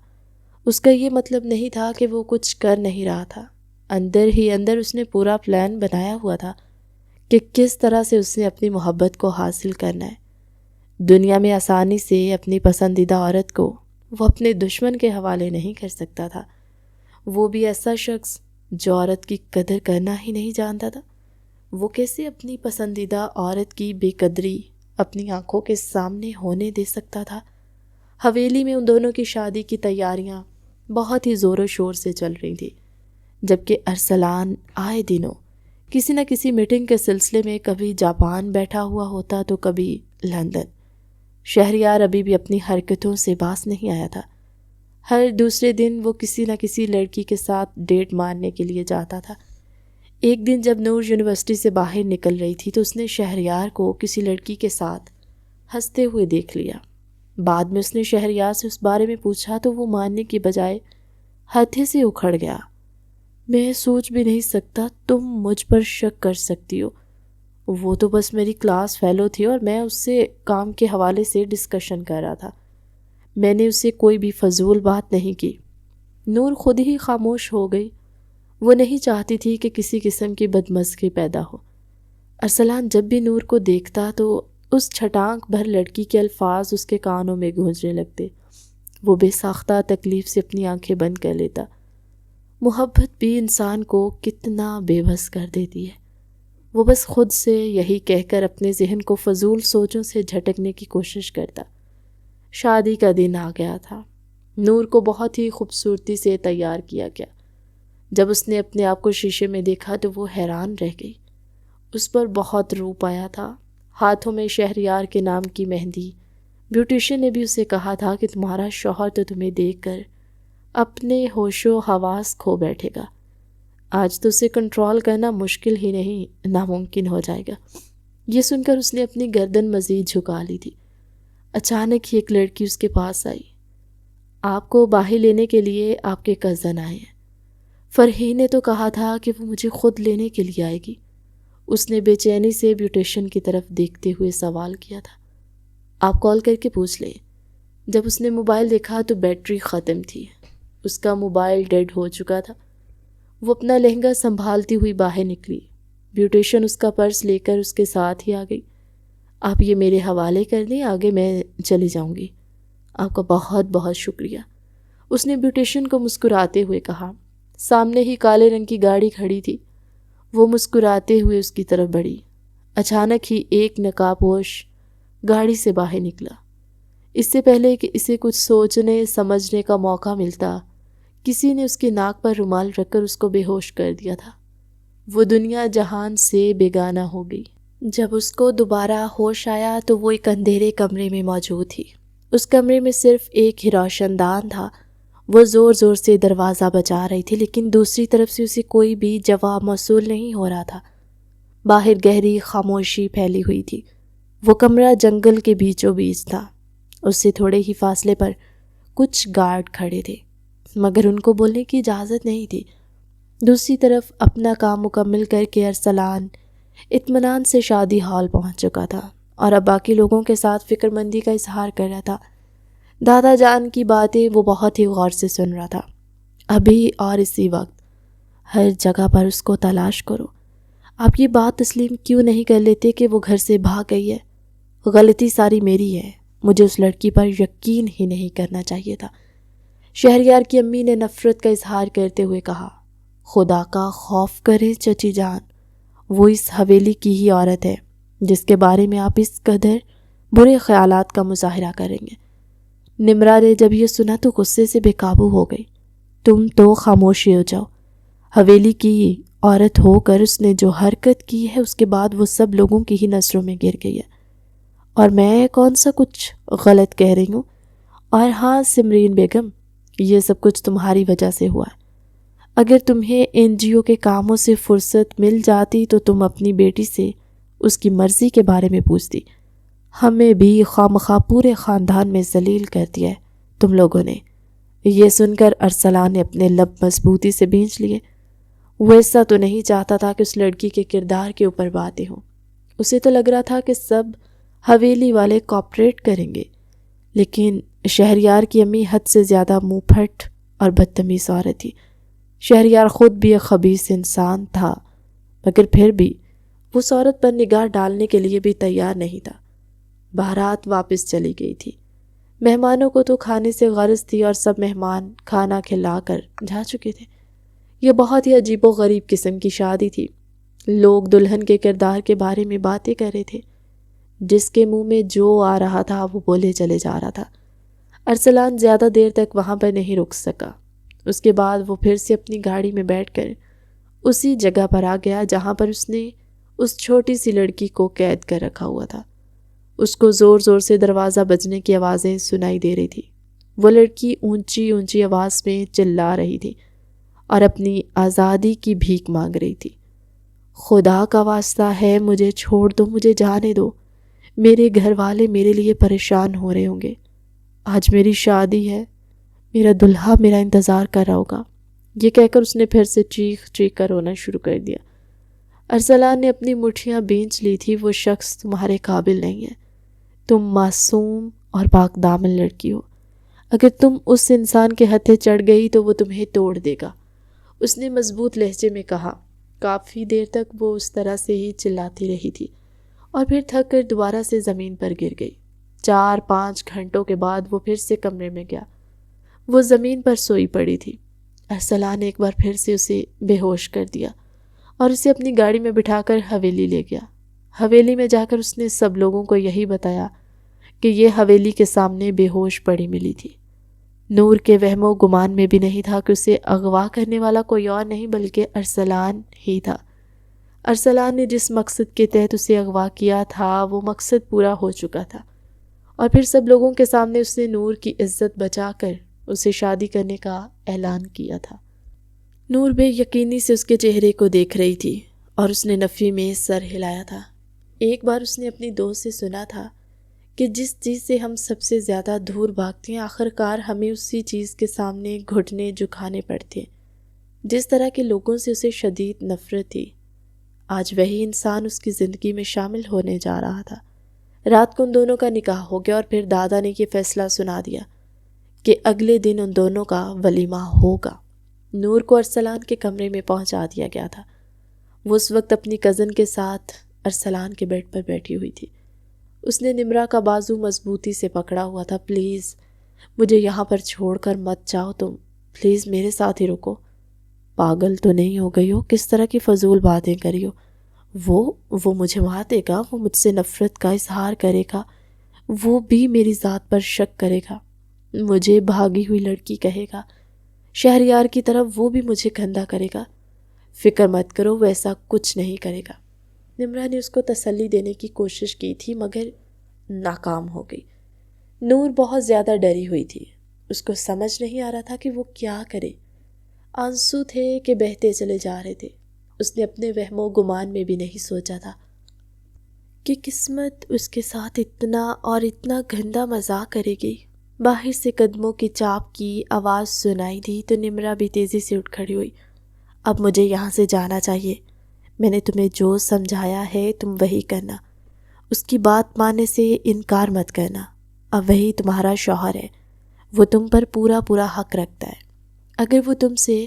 اس کا یہ مطلب نہیں تھا کہ وہ کچھ کر نہیں رہا تھا، اندر ہی اندر اس نے پورا پلان بنایا ہوا تھا کہ کس طرح سے اس نے اپنی محبت کو حاصل کرنا ہے۔ دنیا میں آسانی سے اپنی پسندیدہ عورت کو وہ اپنے دشمن کے حوالے نہیں کر سکتا تھا، وہ بھی ایسا شخص جو عورت کی قدر کرنا ہی نہیں جانتا تھا۔ وہ کیسے اپنی پسندیدہ عورت کی بے قدری اپنی آنکھوں کے سامنے ہونے دے سکتا تھا؟ حویلی میں ان دونوں کی شادی کی تیاریاں بہت ہی زور و شور سے چل رہی تھی، جبکہ ارسلان آئے دنوں کسی نہ کسی میٹنگ کے سلسلے میں کبھی جاپان بیٹھا ہوا ہوتا تو کبھی لندن۔ شہریار ابھی بھی اپنی حرکتوں سے باز نہیں آیا تھا۔ ہر دوسرے دن وہ کسی نہ کسی لڑکی کے ساتھ ڈیٹ مارنے کے لیے جاتا تھا۔ ایک دن جب نور یونیورسٹی سے باہر نکل رہی تھی تو اس نے شہریار کو کسی لڑکی کے ساتھ ہنستے ہوئے دیکھ لیا۔ بعد میں اس نے شہریار سے اس بارے میں پوچھا تو وہ ماننے کی بجائے ہاتھے سے اکھڑ گیا۔ میں سوچ بھی نہیں سکتا تم مجھ پر شک کر سکتی ہو، وہ تو بس میری کلاس فیلو تھی اور میں اس سے کام کے حوالے سے ڈسکشن کر رہا تھا، میں نے اس سے کوئی بھی فضول بات نہیں کی۔ نور خود ہی خاموش ہو گئی۔ وہ نہیں چاہتی تھی کہ کسی قسم کی بدمزگی پیدا ہو۔ ارسلان جب بھی نور کو دیکھتا تو اس چھٹانک بھر لڑکی کے الفاظ اس کے کانوں میں گونجنے لگتے۔ وہ بے ساختہ تکلیف سے اپنی آنکھیں بند کر لیتا۔ محبت بھی انسان کو کتنا بے بس کر دیتی ہے۔ وہ بس خود سے یہی کہہ کر اپنے ذہن کو فضول سوچوں سے جھٹکنے کی کوشش کرتا۔ شادی کا دن آ گیا تھا۔ نور کو بہت ہی خوبصورتی سے تیار کیا گیا۔ جب اس نے اپنے آپ کو شیشے میں دیکھا تو وہ حیران رہ گئی۔ اس پر بہت روپ آیا تھا، ہاتھوں میں شہریار کے نام کی مہندی۔ بیوٹیشین نے بھی اسے کہا تھا کہ تمہارا شوہر تو تمہیں دیکھ کر اپنے ہوش و حواس کھو بیٹھے گا، آج تو اسے کنٹرول کرنا مشکل ہی نہیں ناممکن ہو جائے گا۔ یہ سن کر اس نے اپنی گردن مزید جھکا لی تھی۔ اچانک ہی ایک لڑکی اس کے پاس آئی۔ آپ کو باہر لینے کے لیے آپ کے کزن آئے ہیں، فرحین نے تو کہا تھا کہ وہ مجھے خود لینے کے لیے آئے گی۔ اس نے بے چینی سے بیوٹیشین کی طرف دیکھتے ہوئے سوال کیا تھا۔ آپ کال کر کے پوچھ لیں۔ جب اس نے موبائل دیکھا تو بیٹری ختم تھی، اس کا موبائل ڈیڈ ہو چکا تھا۔ وہ اپنا لہنگا سنبھالتی ہوئی باہر نکلی۔ بیوٹیشین اس کا پرس لے کر اس کے ساتھ ہی آ گئی۔ آپ یہ میرے حوالے کر دیں، آگے میں چلی جاؤں گی۔ آپ کا بہت بہت شکریہ، اس نے بیوٹیشین کو مسکراتے ہوئے کہا۔ سامنے ہی کالے رنگ کی گاڑی کھڑی تھی۔ وہ مسکراتے ہوئے اس کی طرف بڑھی۔ اچانک ہی ایک نقاب پوش گاڑی سے باہر نکلا۔ اس سے پہلے کہ اسے کچھ سوچنے سمجھنے کا موقع ملتا، کسی نے اس کی ناک پر رومال رکھ کر اس کو بے ہوش کر دیا تھا۔ وہ دنیا جہان سے بیگانہ ہو گئی۔ جب اس کو دوبارہ ہوش آیا تو وہ ایک اندھیرے کمرے میں موجود تھی۔ اس کمرے میں صرف ایک ہی روشن دان تھا۔ وہ زور زور سے دروازہ بجا رہی تھی، لیکن دوسری طرف سے اسے کوئی بھی جواب موصول نہیں ہو رہا تھا۔ باہر گہری خاموشی پھیلی ہوئی تھی۔ وہ کمرہ جنگل کے بیچوں بیچ تھا۔ اس سے تھوڑے ہی فاصلے پر کچھ گارڈ کھڑے تھے، مگر ان کو بولنے کی اجازت نہیں تھی۔ دوسری طرف اپنا کام مکمل کر کے ارسلان اطمینان سے شادی ہال پہنچ چکا تھا اور اب باقی لوگوں کے ساتھ فکر مندی کا اظہار کر رہا تھا۔ دادا جان کی باتیں وہ بہت ہی غور سے سن رہا تھا۔ ابھی اور اسی وقت ہر جگہ پر اس کو تلاش کرو۔ آپ یہ بات تسلیم کیوں نہیں کر لیتے کہ وہ گھر سے بھاگ گئی ہے؟ غلطی ساری میری ہے، مجھے اس لڑکی پر یقین ہی نہیں کرنا چاہیے تھا۔ شہریار کی امی نے نفرت کا اظہار کرتے ہوئے کہا، خدا کا خوف کرے چچی جان، وہ اس حویلی کی ہی عورت ہے جس کے بارے میں آپ اس قدر برے خیالات کا مظاہرہ کریں گے۔ نمرا نے جب یہ سنا تو غصے سے بے قابو ہو گئی۔ تم تو خاموشی ہو جاؤ۔ حویلی کی عورت ہو کر اس نے جو حرکت کی ہے اس کے بعد وہ سب لوگوں کی ہی نظروں میں گر گئی ہے، اور میں کون سا کچھ غلط کہہ رہی ہوں؟ اور ہاں سمرین بیگم، یہ سب کچھ تمہاری وجہ سے ہوا ہے۔ اگر تمہیں NGO کے کاموں سے فرصت مل جاتی تو تم اپنی بیٹی سے اس کی مرضی کے بارے میں پوچھتی۔ ہمیں بھی خواہ پورے خاندان میں ذلیل کر دیا ہے تم لوگوں نے۔ یہ سن کر ارسلان نے اپنے لب مضبوطی سے بھینچ لیے۔ وہ ایسا تو نہیں چاہتا تھا کہ اس لڑکی کے کردار کے اوپر باتیں ہوں۔ اسے تو لگ رہا تھا کہ سب حویلی والے کوآپریٹ کریں گے، لیکن شہریار کی امی حد سے زیادہ منہ پھٹ اور بدتمیز عورت تھی۔ شہریار خود بھی ایک خبیث انسان تھا، مگر پھر بھی وہ اس عورت پر نگاہ ڈالنے کے لیے بھی تیار نہیں تھا۔ بارات واپس چلی گئی تھی۔ مہمانوں کو تو کھانے سے غرض تھی اور سب مہمان کھانا کھلا کر جا چکے تھے۔ یہ بہت ہی عجیب و غریب قسم کی شادی تھی۔ لوگ دلہن کے کردار کے بارے میں باتیں کر رہے تھے، جس کے منہ میں جو آ رہا تھا وہ بولے چلے جا رہا تھا۔ ارسلان زیادہ دیر تک وہاں پر نہیں رک سکا۔ اس کے بعد وہ پھر سے اپنی گاڑی میں بیٹھ کر اسی جگہ پر آ گیا جہاں پر اس نے اس چھوٹی سی لڑکی کو قید کر رکھا ہوا تھا۔ اس کو زور زور سے دروازہ بجنے کی آوازیں سنائی دے رہی تھی۔ وہ لڑکی اونچی اونچی آواز میں چلا رہی تھی اور اپنی آزادی کی بھیک مانگ رہی تھی۔ خدا کا واسطہ ہے، مجھے چھوڑ دو، مجھے جانے دو، میرے گھر والے میرے لیے پریشان ہو رہے ہوں گے، آج میری شادی ہے، میرا دلہا میرا انتظار کر رہا ہوگا۔ یہ کہہ کر اس نے پھر سے چیخ چیخ کر رونا شروع کر دیا۔ ارسلان نے اپنی مٹھیاں بھینچ لی تھی۔ وہ شخص تمہارے قابل نہیں ہے، تم معصوم اور پاک دامن لڑکی ہو، اگر تم اس انسان کے ہتھے چڑھ گئی تو وہ تمہیں توڑ دے گا، اس نے مضبوط لہجے میں کہا۔ کافی دیر تک وہ اس طرح سے ہی چلاتی رہی تھی اور پھر تھک کر دوبارہ سے زمین پر گر گئی۔ 4-5 گھنٹوں کے بعد وہ پھر سے کمرے میں گیا۔ وہ زمین پر سوئی پڑی تھی۔ ارسلان نے ایک بار پھر سے اسے بے ہوش کر دیا اور اسے اپنی گاڑی میں بٹھا کر حویلی لے گیا۔ حویلی میں جا کر اس نے سب لوگوں کو یہی بتایا کہ یہ حویلی کے سامنے بے ہوش پڑی ملی تھی۔ نور کے وہم و گمان میں بھی نہیں تھا کہ اسے اغوا کرنے والا کوئی اور نہیں بلکہ ارسلان ہی تھا۔ ارسلان نے جس مقصد کے تحت اسے اغوا کیا تھا وہ مقصد پورا ہو چکا تھا، اور پھر سب لوگوں کے سامنے اس نے نور کی عزت بچا کر اسے شادی کرنے کا اعلان کیا تھا۔ نور بے یقینی سے اس کے چہرے کو دیکھ رہی تھی اور اس نے نفی میں سر ہلایا تھا۔ ایک بار اس نے اپنی دوست سے سنا تھا کہ جس چیز سے ہم سب سے زیادہ دور بھاگتے ہیں آخرکار ہمیں اسی چیز کے سامنے گھٹنے جھکانے پڑتے ہیں۔ جس طرح کے لوگوں سے اسے شدید نفرت تھی، آج وہی انسان اس کی زندگی میں شامل ہونے جا رہا تھا۔ رات کو ان دونوں کا نکاح ہو گیا اور پھر دادا نے یہ فیصلہ سنا دیا کہ اگلے دن ان دونوں کا ولیمہ ہوگا۔ نور کو ارسلان کے کمرے میں پہنچا دیا گیا تھا۔ وہ اس وقت اپنی کزن کے ساتھ ارسلان کے بیڈ پر بیٹھی ہوئی تھی۔ اس نے نمرا کا بازو مضبوطی سے پکڑا ہوا تھا۔ پلیز مجھے یہاں پر چھوڑ کر مت جاؤ، تم پلیز میرے ساتھ ہی رکو۔ پاگل تو نہیں ہو گئی ہو؟ کس طرح کی فضول باتیں کری ہو؟ وہ مجھے مار دے گا، وہ مجھ سے نفرت کا اظہار کرے گا، وہ بھی میری ذات پر شک کرے گا، مجھے بھاگی ہوئی لڑکی کہے گا، شہریار کی طرف وہ بھی مجھے گندا کرے گا، فکر مت کرو، وہ ایسا کچھ نہیں کرے گا۔ نمرہ نے اس کو تسلی دینے کی کوشش کی تھی مگر ناکام ہو گئی۔ نور بہت زیادہ ڈری ہوئی تھی، اس کو سمجھ نہیں آ رہا تھا کہ وہ کیا کرے۔ آنسو تھے کہ بہتے چلے جا رہے تھے۔ اس نے اپنے وہم و گمان میں بھی نہیں سوچا تھا کہ قسمت اس کے ساتھ اتنا اور اتنا گندا مذاق کرے گی۔ باہر سے قدموں کی چاپ کی آواز سنائی دی تو نمرہ بھی تیزی سے اٹھ کھڑی ہوئی۔ اب مجھے یہاں سے جانا چاہیے، میں نے تمہیں جو سمجھایا ہے تم وہی کرنا، اس کی بات ماننے سے انکار مت کرنا۔ اب وہی تمہارا شوہر ہے، وہ تم پر پورا حق رکھتا ہے۔ اگر وہ تم سے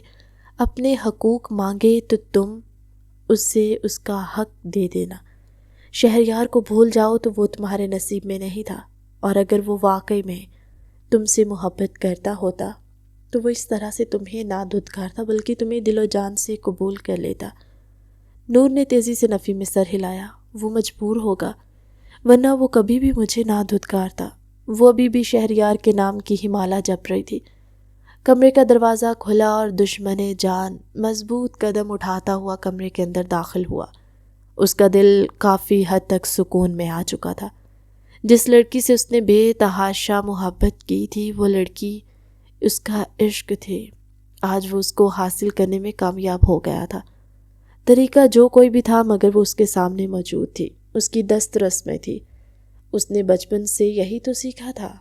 اپنے حقوق مانگے تو تم اس سے اس کا حق دے دینا۔ شہریار کو بھول جاؤ تو وہ تمہارے نصیب میں نہیں تھا، اور اگر وہ واقعی میں تم سے محبت کرتا ہوتا تو وہ اس طرح سے تمہیں نہ دھتکارتا بلکہ تمہیں دل و جان سے قبول کر لیتا۔ نور نے تیزی سے نفی میں سر ہلایا۔ وہ مجبور ہوگا، ورنہ وہ کبھی بھی مجھے نہ دھتکارتا۔ وہ ابھی بھی شہریار کے نام کی ہی مالا جپ رہی تھی۔ کمرے کا دروازہ کھلا اور دشمن جان مضبوط قدم اٹھاتا ہوا کمرے کے اندر داخل ہوا۔ اس کا دل کافی حد تک سکون میں آ چکا تھا۔ جس لڑکی سے اس نے بے تحاشا محبت کی تھی وہ لڑکی اس کا عشق تھی۔ آج وہ اس کو حاصل کرنے میں کامیاب ہو گیا تھا۔ طریقہ جو کوئی بھی تھا مگر وہ اس کے سامنے موجود تھی، اس کی دسترس میں تھی۔ اس نے بچپن سے یہی تو سیکھا تھا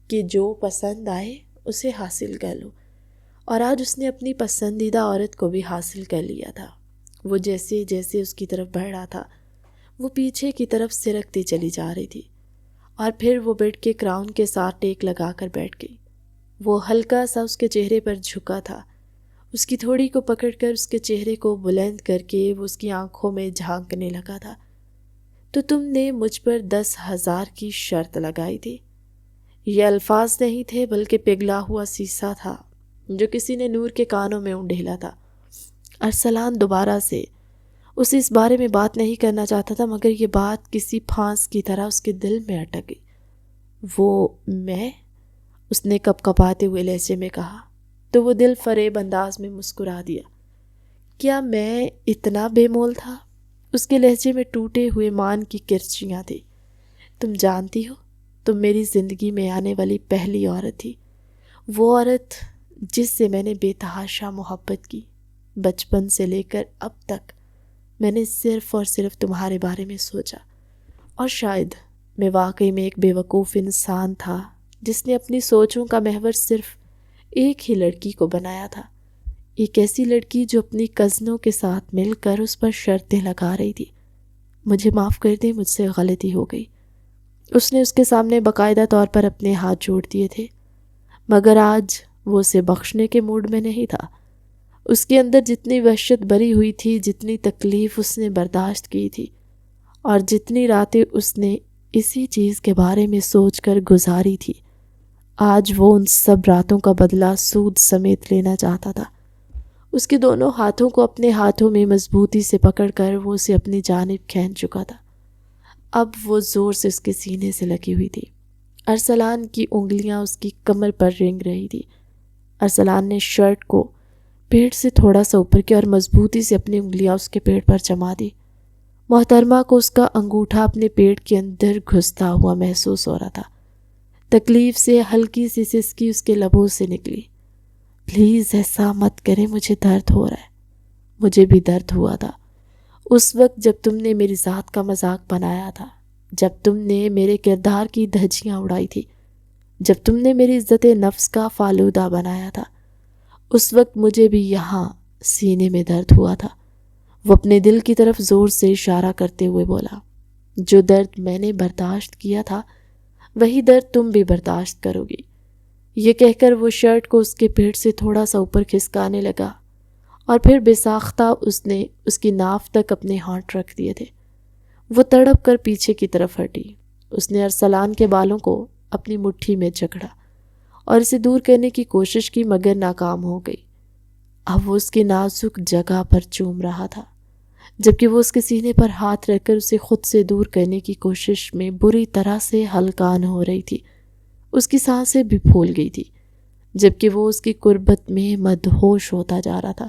کہ جو پسند آئے اسے حاصل کر لو، اور آج اس نے اپنی پسندیدہ عورت کو بھی حاصل کر لیا تھا۔ وہ جیسے جیسے اس کی طرف بڑھ رہا تھا وہ پیچھے کی طرف سرکتی چلی جا رہی تھی، اور پھر وہ بیڈ کے کراؤن کے ساتھ ٹیک لگا کر بیٹھ گئی۔ وہ ہلکا سا اس کے چہرے پر جھکا تھا۔ اس کی تھوڑی کو پکڑ کر اس کے چہرے کو بلند کر کے وہ اس کی آنکھوں میں جھانکنے لگا تھا۔ تو تم نے مجھ پر 10,000 کی شرط لگائی تھی۔ یہ الفاظ نہیں تھے بلکہ پگھلا ہوا سیسا تھا جو کسی نے نور کے کانوں میں اونڈیلا تھا۔ ارسلان دوبارہ سے اسے اس بارے میں بات نہیں کرنا چاہتا تھا مگر یہ بات کسی پھانس کی طرح اس کے دل میں اٹک گئی۔ وہ میں، اس نے کپ کپاتے ہوئے لہجے میں کہا، تو وہ دل فریب انداز میں مسکرا دیا۔ کیا میں اتنا بے مول تھا؟ اس کے لہجے میں ٹوٹے ہوئے مان کی کرچیاں تھی۔ تم جانتی ہو تم میری زندگی میں آنے والی پہلی عورت تھی، وہ عورت جس سے میں نے بے تحاشا محبت کی۔ بچپن سے لے کر اب تک میں نے صرف اور صرف تمہارے بارے میں سوچا، اور شاید میں واقعی میں ایک بے وقوف انسان تھا جس نے اپنی سوچوں کا محور صرف ایک ہی لڑکی کو بنایا تھا، ایک ایسی لڑکی جو اپنی کزنوں کے ساتھ مل کر اس پر شرطیں لگا رہی تھی۔ مجھے معاف کر دیں، مجھ سے غلطی ہو گئی۔ اس نے اس کے سامنے باقاعدہ طور پر اپنے ہاتھ جوڑ دیے تھے، مگر آج وہ اسے بخشنے کے موڈ میں نہیں تھا۔ اس کے اندر جتنی وحشت بری ہوئی تھی، جتنی تکلیف اس نے برداشت کی تھی، اور جتنی راتیں اس نے اسی چیز کے بارے میں سوچ کر گزاری تھی، آج وہ ان سب راتوں کا بدلہ سود سمیت لینا چاہتا تھا۔ اس کے دونوں ہاتھوں کو اپنے ہاتھوں میں مضبوطی سے پکڑ کر وہ اسے اپنی جانب کھینچ چکا تھا۔ اب وہ زور سے اس کے سینے سے لگی ہوئی تھی۔ ارسلان کی انگلیاں اس کی کمر پر رینگ رہی تھی۔ ارسلان نے شرٹ کو پیٹ سے تھوڑا سا اوپر کیا اور مضبوطی سے اپنی انگلیاں اس کے پیٹ پر جما دی۔ محترمہ کو اس کا انگوٹھا اپنے پیٹ کے اندر گھستا ہوا محسوس ہو رہا تھا۔ تکلیف سے ہلکی سی سسکی اس کے لبوں سے نکلی۔ پلیز ایسا مت کریں، مجھے درد ہو رہا ہے۔ مجھے بھی درد ہوا تھا اس وقت جب تم نے میری ذات کا مذاق بنایا تھا، جب تم نے میرے کردار کی دھجیاں اڑائی تھی، جب تم نے میری عزت نفس کا فالودہ بنایا تھا۔ اس وقت مجھے بھی یہاں سینے میں درد ہوا تھا۔ وہ اپنے دل کی طرف زور سے اشارہ کرتے ہوئے بولا، جو درد میں نے برداشت کیا تھا وہی درد تم بھی برداشت کرو گی۔ یہ کہہ کر وہ شرٹ کو اس کے پیٹ سے تھوڑا سا اوپر کھسکانے لگا، اور پھر بے ساختہ اس نے اس کی ناف تک اپنے ہاتھ رکھ دیے تھے۔ وہ تڑپ کر پیچھے کی طرف ہٹی۔ اس نے ارسلان کے بالوں کو اپنی مٹھی میں جکڑا اور اسے دور کرنے کی کوشش کی مگر ناکام ہو گئی۔ اب وہ اس کی نازک جگہ پر چوم رہا تھا، جبکہ وہ اس کے سینے پر ہاتھ رکھ کر اسے خود سے دور کرنے کی کوشش میں بری طرح سے ہلکان ہو رہی تھی۔ اس کی سانسیں بھی پھول گئی تھی، جبکہ وہ اس کی قربت میں مدہوش ہوتا جا رہا تھا۔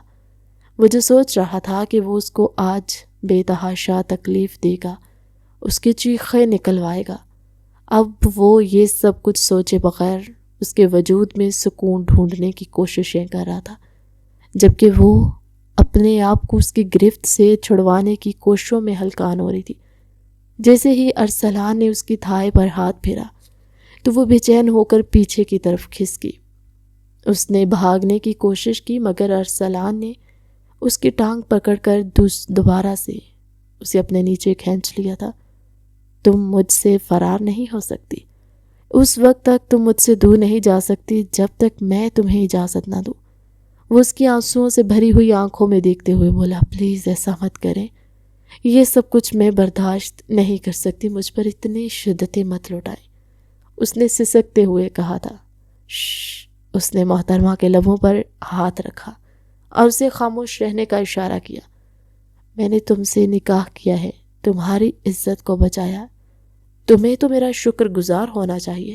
وہ جو سوچ رہا تھا کہ وہ اس کو آج بے تحاشا تکلیف دے گا، اس کی چیخیں نکلوائے گا، اب وہ یہ سب کچھ سوچے بغیر اس کے وجود میں سکون ڈھونڈنے کی کوششیں کر رہا تھا، جبکہ وہ اپنے آپ کو اس کی گرفت سے چھڑوانے کی کوششوں میں ہلکان ہو رہی تھی۔ جیسے ہی ارسلان نے اس کی تھائے پر ہاتھ پھیرا تو وہ بے چین ہو کر پیچھے کی طرف کھسکی۔ اس نے بھاگنے کی کوشش کی مگر ارسلان نے اس کی ٹانگ پکڑ کر دوبارہ سے اسے اپنے نیچے کھینچ لیا تھا۔ تم مجھ سے فرار نہیں ہو سکتی، اس وقت تک تم مجھ سے دور نہیں جا سکتی جب تک میں تمہیں اجازت نہ دوں۔ وہ اس کی آنسوؤں سے بھری ہوئی آنکھوں میں دیکھتے ہوئے بولا، پلیز ایسا مت کریں، یہ سب کچھ میں برداشت نہیں کر سکتی، مجھ پر اتنی شدتیں مت لوٹائیں۔ اس نے سسکتے ہوئے کہا تھا۔ شش۔ اس نے محترمہ کے لبوں پر ہاتھ رکھا اور اسے خاموش رہنے کا اشارہ کیا۔ میں نے تم سے نکاح کیا ہے، تمہاری عزت کو بچایا، تمہیں تو میرا شکر گزار ہونا چاہیے۔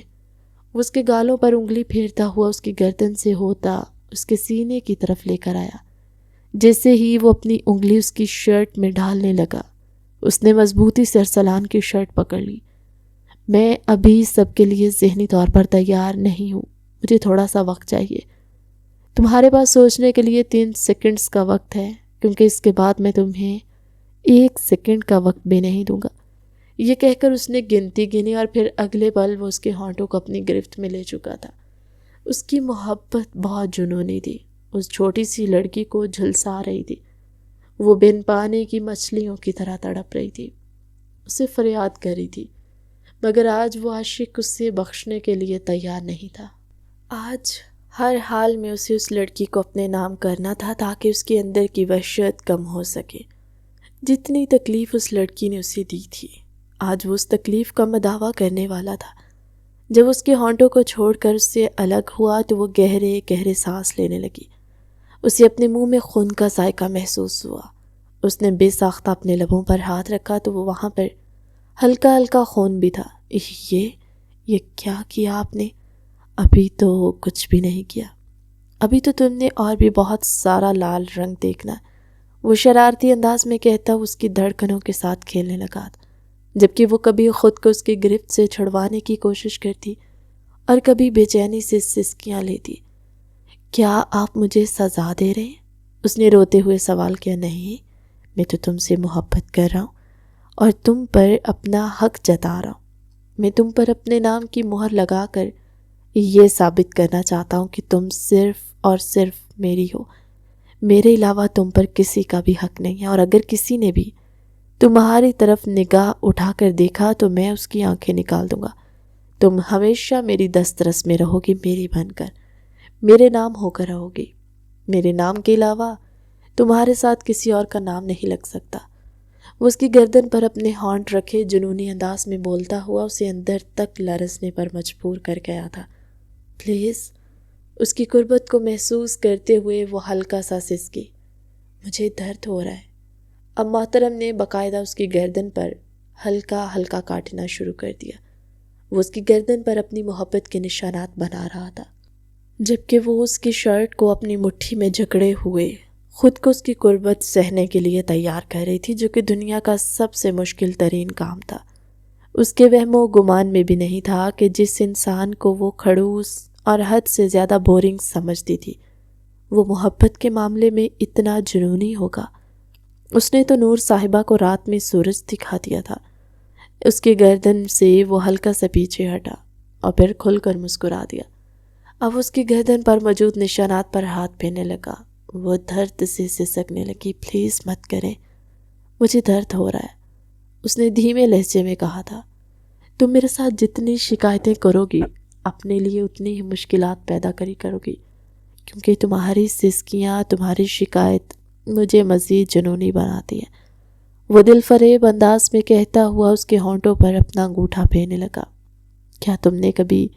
وہ اس کے گالوں پر انگلی پھیرتا ہوا اس کی گردن سے ہوتا اس کے سینے کی طرف لے کر آیا۔ جیسے ہی وہ اپنی انگلی اس کی شرٹ میں ڈالنے لگا، اس نے مضبوطی سے ارسلان کی شرٹ پکڑ لی۔ میں ابھی سب کے لیے ذہنی طور پر تیار نہیں ہوں، مجھے تھوڑا سا وقت چاہیے۔ تمہارے پاس سوچنے کے لیے 3 سیکنڈز کا وقت ہے، کیونکہ اس کے بعد میں تمہیں 1 سیکنڈ کا وقت بھی نہیں دوں گا۔ یہ کہہ کر اس نے گنتی گنی اور پھر اگلے پل وہ اس کے ہونٹوں کو اپنی گرفت میں لے چکا تھا۔ اس کی محبت بہت جنونی تھی، اس چھوٹی سی لڑکی کو جھلسا رہی تھی۔ وہ بن پانی کی مچھلیوں کی طرح تڑپ رہی تھی، اسے فریاد کر رہی تھی، مگر آج وہ عاشق اسے بخشنے کے لیے تیار نہیں تھا۔ آج ہر حال میں اسے اس لڑکی کو اپنے نام کرنا تھا تاکہ اس کے اندر کی وحشت کم ہو سکے۔ جتنی تکلیف اس لڑکی نے اسے دی تھی، آج وہ اس تکلیف کا مداوع کرنے والا تھا۔ جب اس کے ہونٹوں کو چھوڑ کر اس سے الگ ہوا تو وہ گہرے گہرے سانس لینے لگی۔ اسے اپنے منہ میں خون کا ذائقہ محسوس ہوا۔ اس نے بے ساختہ اپنے لبوں پر ہاتھ رکھا تو وہ وہاں پر ہلکا ہلکا خون بھی تھا۔ یہ کیا کیا آپ نے؟ ابھی تو کچھ بھی نہیں کیا، ابھی تو تم نے اور بھی بہت سارا لال رنگ دیکھنا ہے، وہ شرارتی انداز میں کہتا اس کی دھڑکنوں کے ساتھ کھیلنے لگا تھا، جبکہ وہ کبھی خود کو اس کی گرفت سے چھڑوانے کی کوشش کرتی اور کبھی بے چینی سے سسکیاں لیتی۔ کیا آپ مجھے سزا دے رہے ہیں؟ اس نے روتے ہوئے سوال کیا۔ نہیں، میں تو تم سے محبت کر رہا ہوں اور تم پر اپنا حق جتا رہا ہوں۔ میں تم پر اپنے نام کی مہر لگا کر یہ ثابت کرنا چاہتا ہوں کہ تم صرف اور صرف میری ہو، میرے علاوہ تم پر کسی کا بھی حق نہیں ہے، اور اگر کسی نے بھی تمہاری طرف نگاہ اٹھا کر دیکھا تو میں اس کی آنکھیں نکال دوں گا۔ تم ہمیشہ میری دسترس میں رہو گی، میری بن کر، میرے نام ہو کر رہو گی۔ میرے نام کے علاوہ تمہارے ساتھ کسی اور کا نام نہیں لگ سکتا۔ وہ اس کی گردن پر اپنے ہونٹ رکھے جنونی انداز میں بولتا ہوا اسے اندر تک لرزنے پر مجبور کر گیا تھا۔ پلیز، اس کی قربت کو محسوس کرتے ہوئے وہ ہلکا سا سسکی۔ مجھے درد ہو رہا ہے۔ اب محترم نے باقاعدہ اس کی گردن پر ہلکا ہلکا کاٹنا شروع کر دیا۔ وہ اس کی گردن پر اپنی محبت کے نشانات بنا رہا تھا، جبکہ وہ اس کی شرٹ کو اپنی مٹھی میں جکڑے ہوئے خود کو اس کی قربت سہنے کے لیے تیار کر رہی تھی، جو کہ دنیا کا سب سے مشکل ترین کام تھا۔ اس کے وہم و گمان میں بھی نہیں تھا کہ جس انسان کو وہ کھڑوس اور حد سے زیادہ بورنگ سمجھتی تھی، وہ محبت کے معاملے میں اتنا جنونی ہوگا۔ اس نے تو نور صاحبہ کو رات میں سورج دکھا دیا تھا۔ اس کی گردن سے وہ ہلکا سا پیچھے ہٹا اور پھر کھل کر مسکرا دیا۔ اب اس کی گردن پر موجود نشانات پر ہاتھ پھیرنے لگا۔ وہ درد سے سسکنے لگی۔ پلیز مت کریں، مجھے درد ہو رہا ہے، اس نے دھیمے لہجے میں کہا تھا۔ تم میرے ساتھ جتنی شکایتیں کرو گی اپنے لیے اتنی ہی مشکلات پیدا کرو گی، کیونکہ تمہاری سسکیاں، تمہاری شکایت مجھے مزید جنونی بناتی ہے۔ وہ دل فریب انداز میں کہتا ہوا اس کے ہونٹوں پر اپنا انگوٹھا پھیرنے لگا۔ کیا تم نے کبھی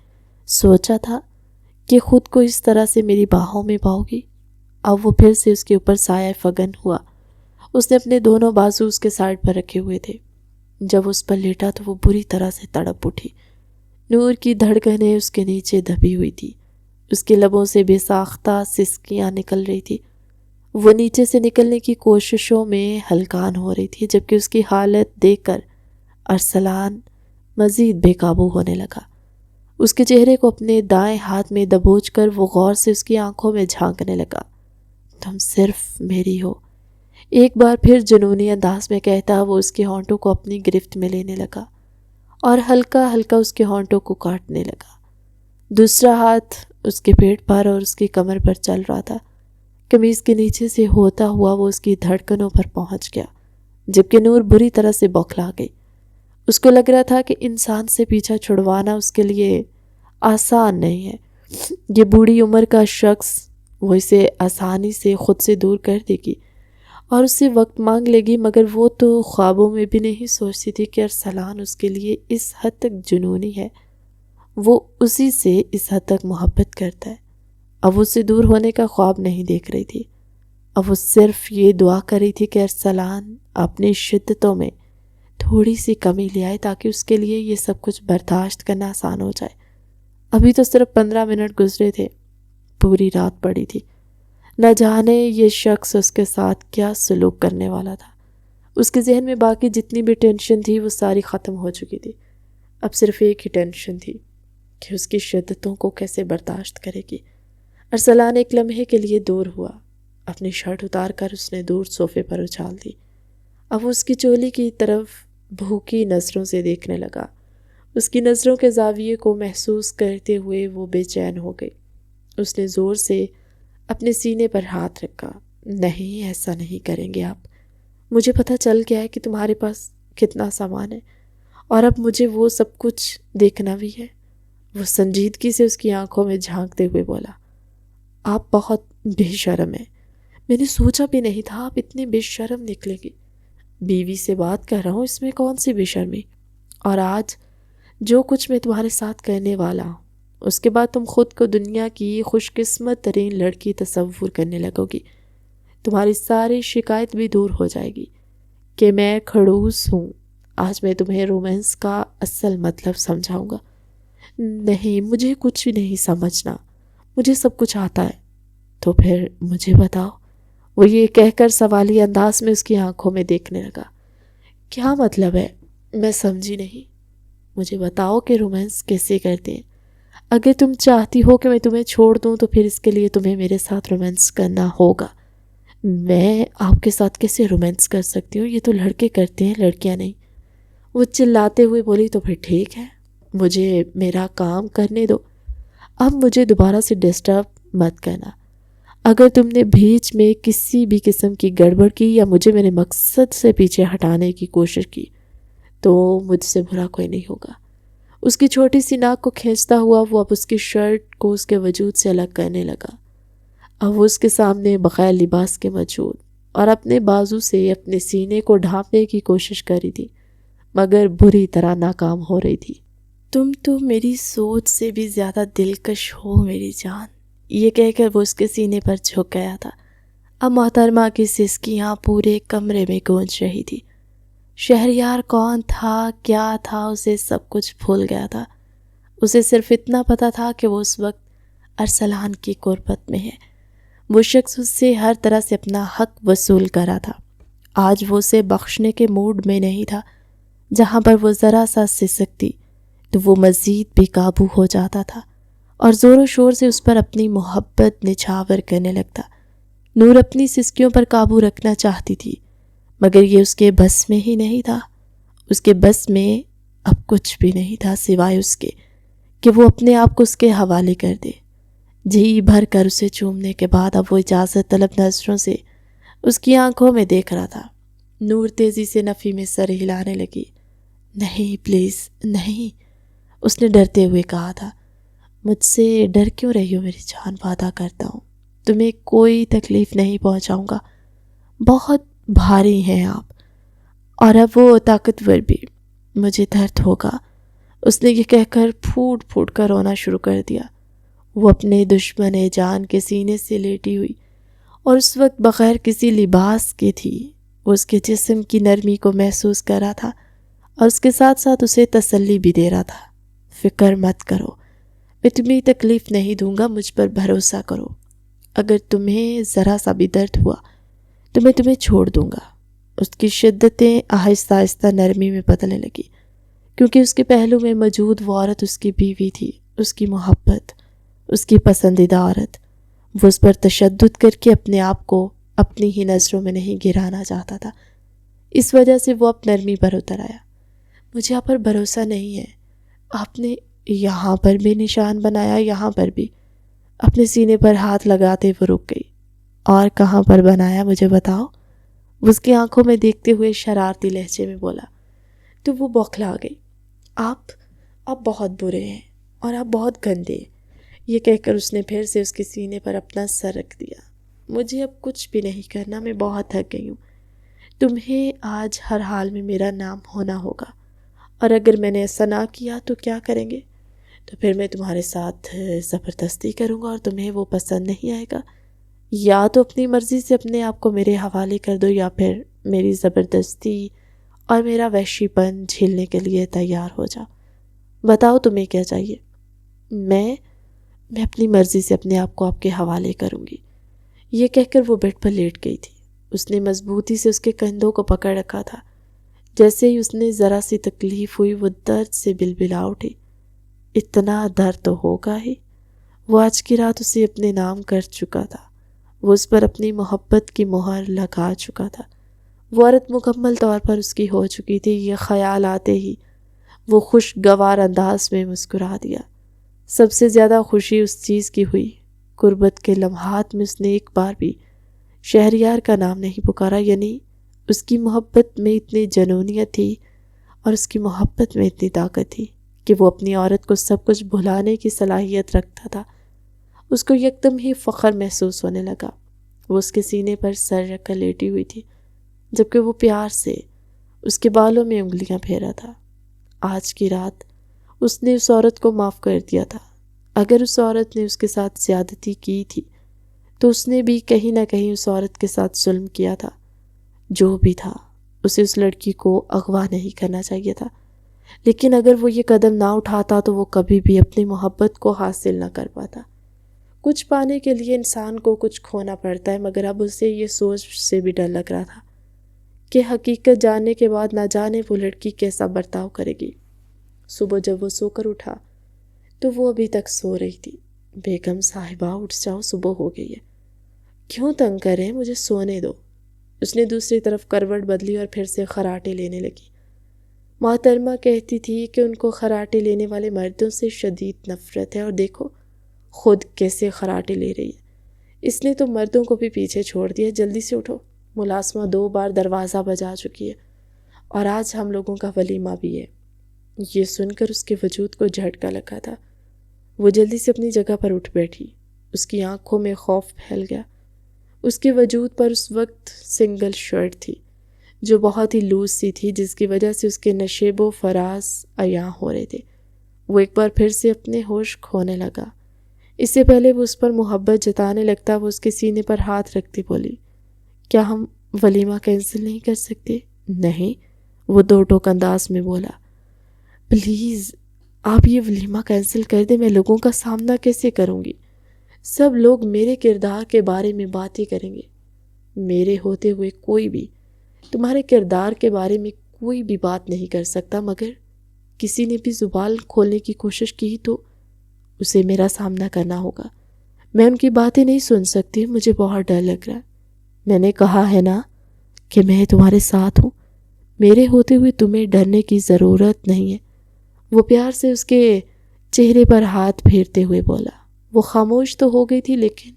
سوچا تھا کہ خود کو اس طرح سے میری باہوں میں پاؤ گی؟ اب وہ پھر سے اس کے اوپر سایہ فگن ہوا۔ اس نے اپنے دونوں بازو اس کے سائڈ پر رکھے ہوئے تھے۔ جب اس پر لیٹا تو وہ بری طرح سے تڑپ اٹھی۔ نور کی دھڑکنیں اس کے نیچے دبی ہوئی تھی، اس کے لبوں سے بے ساختہ سسکیاں نکل رہی تھی وہ نیچے سے نکلنے کی کوششوں میں ہلکان ہو رہی تھی، جبکہ اس کی حالت دیکھ کر ارسلان مزید بے قابو ہونے لگا۔ اس کے چہرے کو اپنے دائیں ہاتھ میں دبوچ کر وہ غور سے اس کی آنکھوں میں جھانکنے لگا۔ تم صرف میری ہو، ایک بار پھر جنونی انداز میں کہتا وہ اس کے ہونٹوں کو اپنی گرفت میں لینے لگا اور ہلکا ہلکا اس کے ہونٹوں کو کاٹنے لگا۔ دوسرا ہاتھ اس کے پیٹ پر اور اس کی کمر پر چل رہا تھا۔ قمیض کے نیچے سے ہوتا ہوا وہ اس کی دھڑکنوں پر پہنچ گیا، جبکہ نور بری طرح سے بوکھلا گئی۔ اس کو لگ رہا تھا کہ انسان سے پیچھا چھڑوانا اس کے لیے آسان نہیں ہے۔ یہ بوڑھی عمر کا شخص وہ اسے آسانی سے خود سے دور کر دے گی اور اس سے وقت مانگ لے گی، مگر وہ تو خوابوں میں بھی نہیں سوچتی تھی کہ ارسلان اس کے لیے اس حد تک جنونی ہے۔ وہ اسی سے اس حد تک محبت کرتا ہے۔ اب اس سے دور ہونے کا خواب نہیں دیکھ رہی تھی، اب وہ صرف یہ دعا کر رہی تھی کہ ارسلان اپنی شدتوں میں تھوڑی سی کمی لے آئے تاکہ اس کے لیے یہ سب کچھ برداشت کرنا آسان ہو جائے۔ ابھی تو صرف 15 منٹ گزرے تھے، پوری رات پڑی تھی۔ نہ جانے یہ شخص اس کے ساتھ کیا سلوک کرنے والا تھا۔ اس کے ذہن میں باقی جتنی بھی ٹینشن تھی وہ ساری ختم ہو چکی تھی۔ اب صرف ایک ہی ٹینشن تھی کہ اس کی شدتوں کو کیسے برداشت کرے گی۔ ارسلان ایک لمحے کے لیے دور ہوا، اپنی شرٹ اتار کر اس نے دور صوفے پر اچھال دی۔ اب وہ اس کی چولی کی طرف بھوکی نظروں سے دیکھنے لگا۔ اس کی نظروں کے زاویے کو محسوس کرتے ہوئے وہ بے چین ہو گئی۔ اس نے زور سے اپنے سینے پر ہاتھ رکھا۔ نہیں، ایسا نہیں کریں گے آپ۔ مجھے پتہ چل گیا ہے کہ تمہارے پاس کتنا سامان ہے اور اب مجھے وہ سب کچھ دیکھنا بھی ہے۔ وہ سنجیدگی سے اس کی آنکھوں میں جھانکتے ہوئے بولا، آپ بہت بے شرم ہیں۔ میں نے سوچا بھی نہیں تھا آپ اتنے بے شرم نکلیں گے۔ بیوی سے بات کر رہا ہوں، اس میں کون سی بے شرمی؟ اور آج جو کچھ میں تمہارے ساتھ کرنے والا ہوں، اس کے بعد تم خود کو دنیا کی خوش قسمت ترین لڑکی تصور کرنے لگو گی۔ تمہاری ساری شکایت بھی دور ہو جائے گی کہ میں کھڑوس ہوں۔ آج میں تمہیں رومانس کا اصل مطلب سمجھاؤں گا۔ نہیں، مجھے کچھ بھی نہیں سمجھنا، مجھے سب کچھ آتا ہے۔ تو پھر مجھے بتاؤ۔ وہ یہ کہہ کر سوالی انداز میں اس کی آنکھوں میں دیکھنے لگا۔ کیا مطلب ہے؟ میں سمجھی نہیں۔ مجھے بتاؤ کہ رومانس کیسے کرتے ہیں۔ اگر تم چاہتی ہو کہ میں تمہیں چھوڑ دوں تو پھر اس کے لیے تمہیں میرے ساتھ رومانس کرنا ہوگا۔ میں آپ کے ساتھ کیسے رومانس کر سکتی ہوں؟ یہ تو لڑکے کرتے ہیں، لڑکیاں نہیں۔ وہ چلاتے ہوئے بولی، تو پھر ٹھیک ہے، مجھے میرا کام کرنے دو۔ اب مجھے دوبارہ سے ڈسٹرب مت کرنا۔ اگر تم نے بیچ میں کسی بھی قسم کی گڑبڑ کی یا مجھے میرے مقصد سے پیچھے ہٹانے کی کوشش کی تو مجھ سے برا کوئی نہیں ہوگا۔ اس کی چھوٹی سی ناک کو کھینچتا ہوا وہ اب اس کی شرٹ کو اس کے وجود سے الگ کرنے لگا۔ اب وہ اس کے سامنے بغیر لباس کے موجود اور اپنے بازو سے اپنے سینے کو ڈھانپنے کی کوشش کر رہی تھی، مگر بری طرح ناکام ہو رہی تھی۔ تم تو میری سوچ سے بھی زیادہ دلکش ہو میری جان، یہ کہہ کر وہ اس کے سینے پر جھک گیا تھا۔ اب محترمہ کی سسکیاں پورے کمرے میں گونج رہی تھی۔ شہریار کون تھا، کیا تھا، اسے سب کچھ بھول گیا تھا۔ اسے صرف اتنا پتا تھا کہ وہ اس وقت ارسلان کی قربت میں ہے۔ وہ شخص اس سے ہر طرح سے اپنا حق وصول کر رہا تھا۔ آج وہ اسے بخشنے کے موڈ میں نہیں تھا۔ جہاں پر وہ ذرا سا سسکتی تو وہ مزید بے قابو ہو جاتا تھا اور زور و شور سے اس پر اپنی محبت نچھاور کرنے لگتا۔ نور اپنی سسکیوں پر قابو رکھنا چاہتی تھی، مگر یہ اس کے بس میں ہی نہیں تھا۔ اس کے بس میں اب کچھ بھی نہیں تھا سوائے اس کے کہ وہ اپنے آپ کو اس کے حوالے کر دے۔ جی بھر کر اسے چومنے کے بعد اب وہ اجازت طلب نظروں سے اس کی آنکھوں میں دیکھ رہا تھا۔ نور تیزی سے نفی میں سر ہلانے لگی۔ نہیں، پلیز نہیں، اس نے ڈرتے ہوئے کہا تھا۔ مجھ سے ڈر کیوں رہی ہو میری جان؟ وعدہ کرتا ہوں تمہیں کوئی تکلیف نہیں پہنچاؤں گا۔ بہت بھاری ہیں آپ، اور اب وہ طاقتور بھی۔ مجھے درد ہوگا۔ اس نے یہ کہہ کر پھوٹ پھوٹ کر رونا شروع کر دیا۔ وہ اپنے دشمن جان کے سینے سے لیٹی ہوئی اور اس وقت بغیر کسی لباس کے تھی۔ وہ اس کے جسم کی نرمی کو محسوس کر رہا تھا اور اس کے ساتھ ساتھ اسے تسلی بھی دے رہا تھا۔ فکر مت کرو، میں تمہیں تکلیف نہیں دوں گا، مجھ پر بھروسہ کرو۔ اگر تمہیں ذرا سا بھی درد ہوا تو میں تمہیں چھوڑ دوں گا۔ اس کی شدتیں آہستہ آہستہ نرمی میں بدلنے لگی، کیونکہ اس کے پہلو میں موجود وہ عورت اس کی بیوی تھی، اس کی محبت، اس کی پسندیدہ عورت۔ وہ اس پر تشدد کر کے اپنے آپ کو اپنی ہی نظروں میں نہیں گرانا چاہتا تھا، اس وجہ سے وہ اب نرمی پر اتر آیا۔ مجھے آپ پر بھروسہ نہیں ہے، آپ نے یہاں پر بھی نشان بنایا، یہاں پر بھی۔ اپنے سینے پر ہاتھ لگاتے وہ رک گئی۔ اور کہاں پر بنایا مجھے بتاؤ، اس کی آنکھوں میں دیکھتے ہوئے شرارتی لہجے میں بولا۔ تو وہ بوکھلا گئی۔ آپ بہت برے ہیں اور آپ بہت گندے ہیں، یہ کہہ کر اس نے پھر سے اس کے سینے پر اپنا سر رکھ دیا۔ مجھے اب کچھ بھی نہیں کرنا، میں بہت تھک گئی ہوں۔ تمہیں آج ہر حال میں میرا نام ہونا ہوگا، اور اگر میں نے ایسا نہ کیا تو کیا کریں گے؟ تو پھر میں تمہارے ساتھ زبردستی کروں گا اور تمہیں وہ پسند نہیں آئے گا۔ یا تو اپنی مرضی سے اپنے آپ کو میرے حوالے کر دو، یا پھر میری زبردستی اور میرا وحشی پن جھیلنے کے لیے تیار ہو جاؤ۔ بتاؤ تمہیں کیا چاہیے؟ میں اپنی مرضی سے اپنے آپ کو آپ کے حوالے کروں گی، یہ کہہ کر وہ بیڈ پر لیٹ گئی تھی۔ اس نے مضبوطی سے اس کے کندھوں کو پکڑ رکھا تھا۔ جیسے ہی اس نے ذرا سی تکلیف ہوئی وہ درد سے بلبلا اٹھی۔ اتنا درد تو ہوگا ہی، وہ آج کی رات اسے اپنے نام کر چکا تھا، وہ اس پر اپنی محبت کی مہر لگا چکا تھا۔ وہ عورت مکمل طور پر اس کی ہو چکی تھی۔ یہ خیال آتے ہی وہ خوشگوار انداز میں مسکرا دیا۔ سب سے زیادہ خوشی اس چیز کی ہوئی، قربت کے لمحات میں اس نے ایک بار بھی شہریار کا نام نہیں پکارا، یعنی اس کی محبت میں اتنی جنونیت تھی اور اس کی محبت میں اتنی طاقت تھی کہ وہ اپنی عورت کو سب کچھ بھلانے کی صلاحیت رکھتا تھا۔ اس کو یکدم ہی فخر محسوس ہونے لگا۔ وہ اس کے سینے پر سر رکھ کر لیٹی ہوئی تھی، جبکہ وہ پیار سے اس کے بالوں میں انگلیاں پھیرا تھا۔ آج کی رات اس نے اس عورت کو معاف کر دیا تھا۔ اگر اس عورت نے اس کے ساتھ زیادتی کی تھی تو اس نے بھی کہیں نہ کہیں اس عورت کے ساتھ ظلم کیا تھا۔ جو بھی تھا، اسے اس لڑکی کو اغوا نہیں کرنا چاہیے تھا، لیکن اگر وہ یہ قدم نہ اٹھاتا تو وہ کبھی بھی اپنی محبت کو حاصل نہ کر پاتا۔ کچھ پانے کے لیے انسان کو کچھ کھونا پڑتا ہے، مگر اب اسے یہ سوچ سے بھی ڈر لگ رہا تھا کہ حقیقت جاننے کے بعد نہ جانے وہ لڑکی کیسا برتاؤ کرے گی۔ صبح جب وہ سو کر اٹھا تو وہ ابھی تک سو رہی تھی۔ بیگم صاحبہ اٹھ جاؤ، صبح ہو گئی ہے، کیوں تنگ کریں، مجھے سونے دو۔ اس نے دوسری طرف کروٹ بدلی اور پھر سے خراٹے لینے لگی۔ محترمہ کہتی تھی کہ ان کو خراٹے لینے والے مردوں سے شدید نفرت ہے، اور دیکھو خود کیسے خراٹے لے رہی ہے۔ اس نے تو مردوں کو بھی پیچھے چھوڑ دیا۔ جلدی سے اٹھو، ملازمہ 2 بار دروازہ بجا چکی ہے اور آج ہم لوگوں کا ولیمہ بھی ہے۔ یہ سن کر اس کے وجود کو جھٹکا لگا تھا۔ وہ جلدی سے اپنی جگہ پر اٹھ بیٹھی۔ اس کی آنکھوں میں خوف پھیل گیا۔ اس کے وجود پر اس وقت سنگل شرٹ تھی جو بہت ہی لوز سی تھی، جس کی وجہ سے اس کے نشیب و فراز عیاں ہو رہے تھے۔ وہ ایک بار پھر سے اپنے ہوش کھونے لگا۔ اس سے پہلے وہ اس پر محبت جتانے لگتا، وہ اس کے سینے پر ہاتھ رکھتی بولی، کیا ہم ولیمہ کینسل نہیں کر سکتے؟ نہیں، وہ دو ٹوک انداز میں بولا۔ پلیز آپ یہ ولیمہ کینسل کر دیں، میں لوگوں کا سامنا کیسے کروں گی؟ سب لوگ میرے کردار کے بارے میں باتیں کریں گے۔ میرے ہوتے ہوئے کوئی بھی تمہارے کردار کے بارے میں کوئی بھی بات نہیں کر سکتا، مگر کسی نے بھی زبان کھولنے کی کوشش کی تو اسے میرا سامنا کرنا ہوگا۔ میں ان کی باتیں نہیں سن سکتی، مجھے بہت ڈر لگ رہا ہے۔ میں نے کہا ہے نا کہ میں تمہارے ساتھ ہوں، میرے ہوتے ہوئے تمہیں ڈرنے کی ضرورت نہیں ہے۔ وہ پیار سے اس کے چہرے پر ہاتھ پھیرتے ہوئے بولا۔ وہ خاموش تو ہو گئی تھی لیکن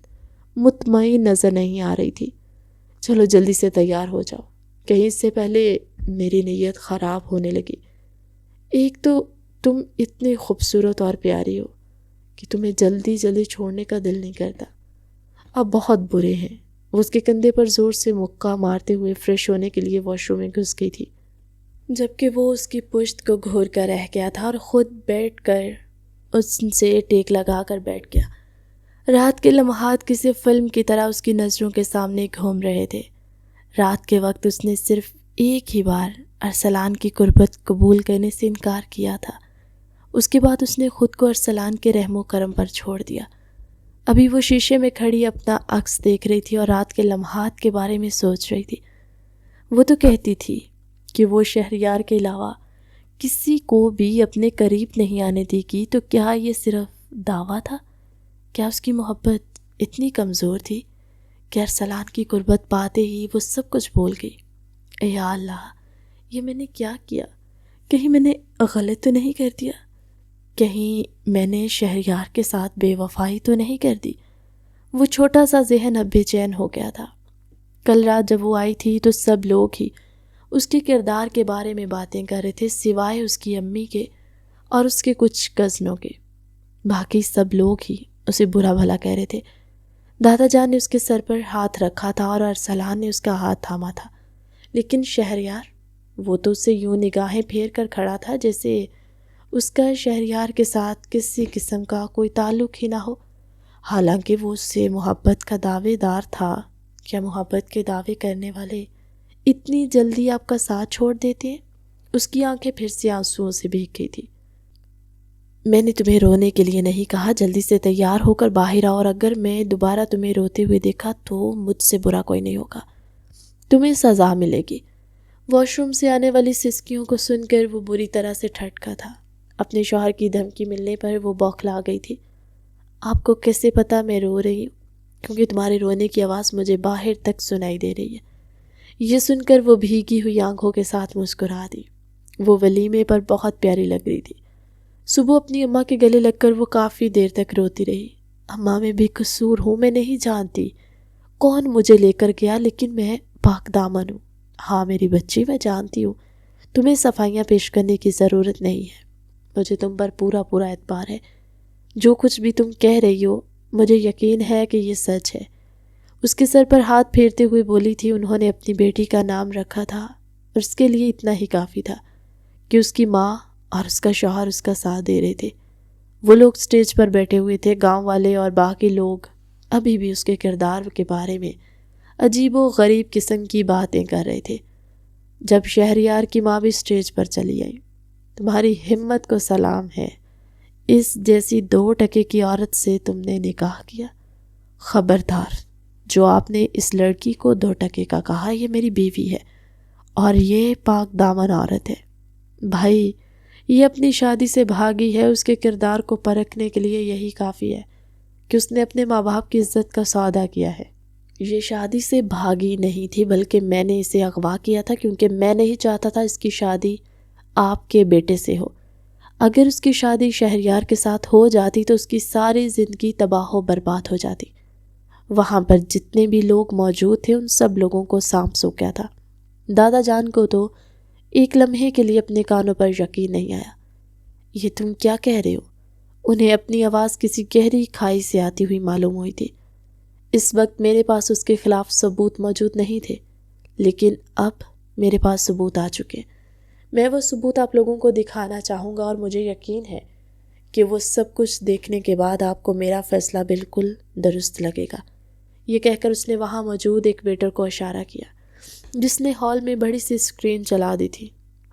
مطمئن نظر نہیں آ رہی تھی۔ چلو جلدی سے تیار ہو جاؤ، کہیں اس سے پہلے میری نیت خراب ہونے لگی۔ ایک تو تم اتنے خوبصورت اور پیاری ہو کہ تمہیں جلدی جلدی چھوڑنے کا دل نہیں کرتا۔ اب بہت برے ہیں۔ وہ اس کے کندھے پر زور سے مکہ مارتے ہوئے فریش ہونے کے لیے واش روم میں گھس گئی تھی، جبکہ وہ اس کی پشت کو گھور کر رہ گیا تھا اور خود بیٹھ کر اس سے ٹیک لگا کر بیٹھ گیا۔ رات کے لمحات کسی فلم کی طرح اس کی نظروں کے سامنے گھوم رہے تھے۔ رات کے وقت اس نے صرف ایک ہی بار ارسلان کی قربت قبول کرنے سے انکار کیا تھا۔ اس کے بعد اس نے خود کو ارسلان کے رحم و کرم پر چھوڑ دیا۔ ابھی وہ شیشے میں کھڑی اپنا عکس دیکھ رہی تھی اور رات کے لمحات کے بارے میں سوچ رہی تھی۔ وہ تو کہتی تھی کہ وہ شہریار کے علاوہ کسی کو بھی اپنے قریب نہیں آنے دے گی، تو کیا یہ صرف دعویٰ تھا؟ کیا اس کی محبت اتنی کمزور تھی کہ ارسلان کی قربت پاتے ہی وہ سب کچھ بھول گئی؟ اے یا اللہ، یہ میں نے کیا کیا؟ کہیں میں نے غلط تو نہیں کر دیا؟ کہیں میں نے شہریار کے ساتھ بے وفائی تو نہیں کر دی؟ وہ چھوٹا سا ذہن اب بے چین ہو گیا تھا۔ کل رات جب وہ آئی تھی تو سب لوگ ہی اس کے کردار کے بارے میں باتیں کر رہے تھے، سوائے اس کی امی کے اور اس کے کچھ کزنوں کے۔ باقی سب لوگ ہی اسے برا بھلا کہہ رہے تھے۔ دادا جان نے اس کے سر پر ہاتھ رکھا تھا اور ارسلان نے اس کا ہاتھ تھاما تھا، لیکن شہریار، وہ تو اسے یوں نگاہیں پھیر کر کھڑا تھا جیسے اس کا شہریار کے ساتھ کسی قسم کا کوئی تعلق ہی نہ ہو، حالانکہ وہ اس سے محبت کا دعوے دار تھا۔ کیا محبت کے دعوے کرنے والے اتنی جلدی آپ کا ساتھ چھوڑ دیتے ہیں؟ اس کی آنکھیں پھر سے آنسوؤں سے بھیگ گئی تھی۔ میں نے تمہیں رونے کے لیے نہیں کہا، جلدی سے تیار ہو کر باہر آؤ، اور اگر میں دوبارہ تمہیں روتے ہوئے دیکھا تو مجھ سے برا کوئی نہیں ہوگا، تمہیں سزا ملے گی۔ واش روم سے آنے والی سسکیوں کو سن کر وہ بری طرح سے ٹھٹکا تھا۔ اپنے شوہر کی دھمکی ملنے پر وہ بوکھلا گئی تھی۔ آپ کو کیسے پتا میں رو رہی ہوں؟ کیونکہ تمہارے رونے کی آواز مجھے باہر تک سنائی دے رہی ہے۔ یہ سن کر وہ بھیگی ہوئی آنکھوں کے ساتھ مسکرا دی۔ وہ ولیمے پر بہت پیاری لگ رہی تھی۔ صبح اپنی اماں کے گلے لگ کر وہ کافی دیر تک روتی رہی۔ اماں، میں بے قصور ہوں، میں نہیں جانتی کون مجھے لے کر گیا، لیکن میں پاک دامن ہوں۔ ہاں میری بچی، میں جانتی ہوں تمہیں صفائیاں پیش کرنے کی ضرورت نہیں ہے، مجھے تم پر پورا اعتبار ہے۔ جو کچھ بھی تم کہہ رہی ہو مجھے یقین ہے کہ یہ سچ ہے۔ اس کے سر پر ہاتھ پھیرتے ہوئے بولی تھی، انہوں نے اپنی بیٹی کا نام رکھا تھا اور اس کے لیے اتنا ہی کافی تھا کہ اس کی ماں اور اس کا شوہر اس کا ساتھ دے رہے تھے۔ وہ لوگ سٹیج پر بیٹھے ہوئے تھے، گاؤں والے اور باقی لوگ ابھی بھی اس کے کردار کے بارے میں عجیب و غریب قسم کی باتیں کر رہے تھے۔ جب شہریار کی ماں بھی سٹیج پر چلی آئی، تمہاری ہمت کو سلام ہے، اس جیسی 2 ٹکے کی عورت سے تم نے نکاح کیا؟ خبردار، جو آپ نے اس لڑکی کو 2 ٹکے کا کہا، یہ میری بیوی ہے اور یہ پاک دامن عورت ہے۔ بھائی، یہ اپنی شادی سے بھاگی ہے، اس کے کردار کو پرکھنے کے لیے یہی کافی ہے کہ اس نے اپنے ماں باپ کی عزت کا سودا کیا ہے۔ یہ شادی سے بھاگی نہیں تھی، بلکہ میں نے اسے اغوا کیا تھا، کیونکہ میں نہیں چاہتا تھا اس کی شادی آپ کے بیٹے سے ہو۔ اگر اس کی شادی شہریار کے ساتھ ہو جاتی تو اس کی ساری زندگی تباہ و برباد ہو جاتی۔ وہاں پر جتنے بھی لوگ موجود تھے ان سب لوگوں کو سانپ سو گیا تھا۔ دادا جان کو تو ایک لمحے کے لیے اپنے کانوں پر یقین نہیں آیا۔ یہ تم کیا کہہ رہے ہو؟ انہیں اپنی آواز کسی گہری کھائی سے آتی ہوئی معلوم ہوئی تھی۔ اس وقت میرے پاس اس کے خلاف ثبوت موجود نہیں تھے، لیکن اب میرے پاس ثبوت آ چکے۔ میں وہ ثبوت آپ لوگوں کو دکھانا چاہوں گا، اور مجھے یقین ہے کہ وہ سب کچھ دیکھنے کے بعد آپ کو میرا فیصلہ بالکل درست لگے گا۔ یہ کہہ کر اس نے وہاں موجود ایک ویٹر کو اشارہ کیا، جس نے ہال میں بڑی سی اسکرین چلا دی تھی۔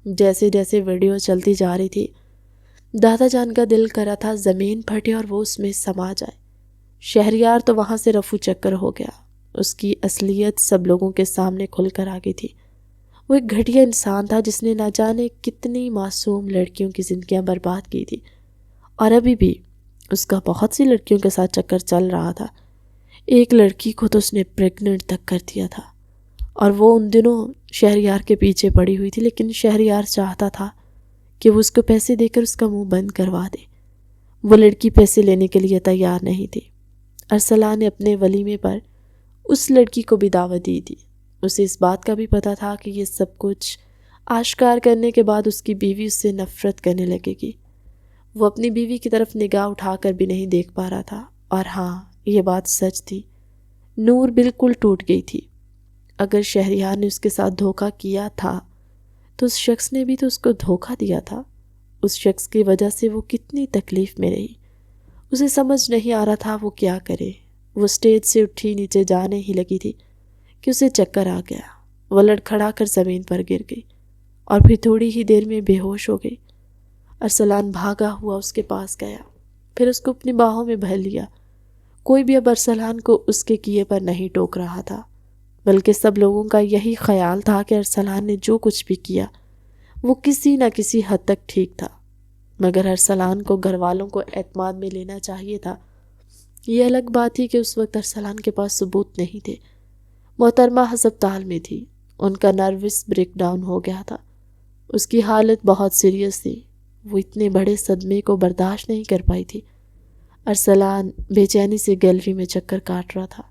جیسے جیسے ویڈیو چلتی جا رہی تھی، دادا جان کا دل کرا تھا زمین پھٹے اور وہ اس میں سما جائے۔ شہریار تو وہاں سے رفو چکر ہو گیا۔ اس کی اصلیت سب لوگوں کے سامنے کھل کر آ گئی تھی۔ وہ ایک گھٹیا انسان تھا جس نے نہ جانے کتنی معصوم لڑکیوں کی زندگیاں برباد کی تھی، اور ابھی بھی اس کا بہت سی لڑکیوں کے ساتھ چکر چل رہا تھا۔ ایک لڑکی کو تو اس نے پریگننٹ تک کر دیا تھا، اور وہ ان دنوں شہریار کے پیچھے پڑی ہوئی تھی، لیکن شہریار چاہتا تھا کہ وہ اس کو پیسے دے کر اس کا منہ بند کروا دے۔ وہ لڑکی پیسے لینے کے لیے تیار نہیں تھی۔ ارسلان نے اپنے ولیمے پر اس لڑکی کو بھی دعوت دی تھی۔ اسے اس بات کا بھی پتہ تھا کہ یہ سب کچھ آشکار کرنے کے بعد اس کی بیوی اس سے نفرت کرنے لگے گی۔ وہ اپنی بیوی کی طرف نگاہ اٹھا کر بھی نہیں دیکھ پا رہا تھا، اور ہاں، یہ بات سچ تھی، نور بالکل ٹوٹ گئی تھی۔ اگر شہریار نے اس کے ساتھ دھوکہ کیا تھا تو اس شخص نے بھی تو اس کو دھوکہ دیا تھا۔ اس شخص کی وجہ سے وہ کتنی تکلیف میں رہی۔ اسے سمجھ نہیں آ رہا تھا وہ کیا کرے۔ وہ سٹیج سے اٹھی نیچے جانے ہی لگی تھی کہ اسے چکر آ گیا۔ وہ لڑکھڑا کر زمین پر گر گئی اور پھر تھوڑی ہی دیر میں بے ہوش ہو گئی۔ ارسلان بھاگا ہوا اس کے پاس گیا، پھر اس کو اپنی باہوں میں بھر لیا۔ کوئی بھی اب ارسلان کو اس کے کیے پر نہیں ٹوک رہا تھا، بلکہ سب لوگوں کا یہی خیال تھا کہ ارسلان نے جو کچھ بھی کیا وہ کسی نہ کسی حد تک ٹھیک تھا، مگر ارسلان کو گھر والوں کو اعتماد میں لینا چاہیے تھا۔ یہ الگ بات تھی کہ اس وقت ارسلان کے پاس ثبوت نہیں تھے۔ محترمہ ہسپتال میں تھی، ان کا نروس بریک ڈاؤن ہو گیا تھا، اس کی حالت بہت سیریس تھی، وہ اتنے بڑے صدمے کو برداشت نہیں کر پائی تھی۔ ارسلان بے چینی سے گیلری میں چکر کاٹ رہا تھا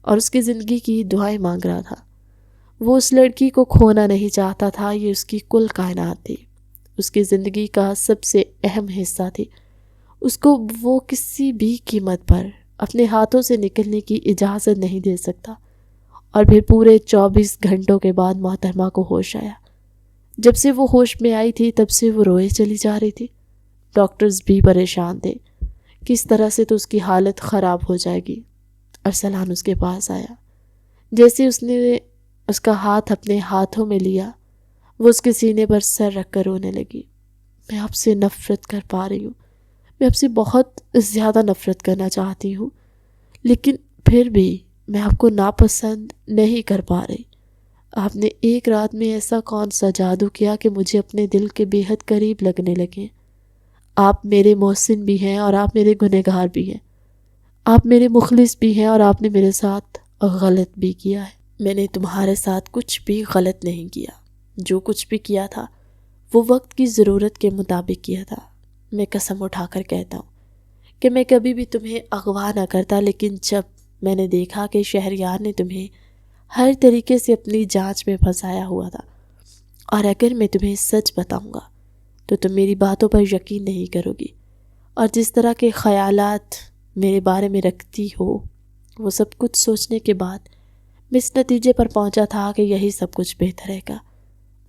اور اس کی زندگی کی دعائیں مانگ رہا تھا۔ وہ اس لڑکی کو کھونا نہیں چاہتا تھا، یہ اس کی کل کائنات تھی، اس کی زندگی کا سب سے اہم حصہ تھی۔ اس کو وہ کسی بھی قیمت پر اپنے ہاتھوں سے نکلنے کی اجازت نہیں دے سکتا۔ اور پھر پورے 24 گھنٹوں کے بعد محترمہ کو ہوش آیا۔ جب سے وہ ہوش میں آئی تھی تب سے وہ روئے چلی جا رہی تھی۔ ڈاکٹرز بھی پریشان تھے، کس طرح سے تو اس کی حالت خراب ہو جائے گی۔ ارسلان اس کے پاس آیا، جیسے اس نے اس کا ہاتھ اپنے ہاتھوں میں لیا، وہ اس کے سینے پر سر رکھ کر رونے لگی۔ میں آپ سے نفرت کر پا رہی ہوں، میں آپ سے بہت زیادہ نفرت کرنا چاہتی ہوں، لیکن پھر بھی میں آپ کو ناپسند نہیں کر پا رہی۔ آپ نے ایک رات میں ایسا کون سا جادو کیا کہ مجھے اپنے دل کے بے حد قریب لگنے لگے۔ آپ میرے محسن بھی ہیں اور آپ میرے گنہگار بھی ہیں، آپ میرے مخلص بھی ہیں اور آپ نے میرے ساتھ غلط بھی کیا ہے۔ میں نے تمہارے ساتھ کچھ بھی غلط نہیں کیا، جو کچھ بھی کیا تھا وہ وقت کی ضرورت کے مطابق کیا تھا۔ میں قسم اٹھا کر کہتا ہوں کہ میں کبھی بھی تمہیں اغوا نہ کرتا، لیکن جب میں نے دیکھا کہ شہریار نے تمہیں ہر طریقے سے اپنی جانچ میں پھنسایا ہوا تھا، اور اگر میں تمہیں سچ بتاؤں گا تو تم میری باتوں پر یقین نہیں کرو گی، اور جس طرح کے خیالات میرے بارے میں رکھتی ہو وہ سب کچھ سوچنے کے بعد میں اس نتیجے پر پہنچا تھا کہ یہی سب کچھ بہتر ہے گا۔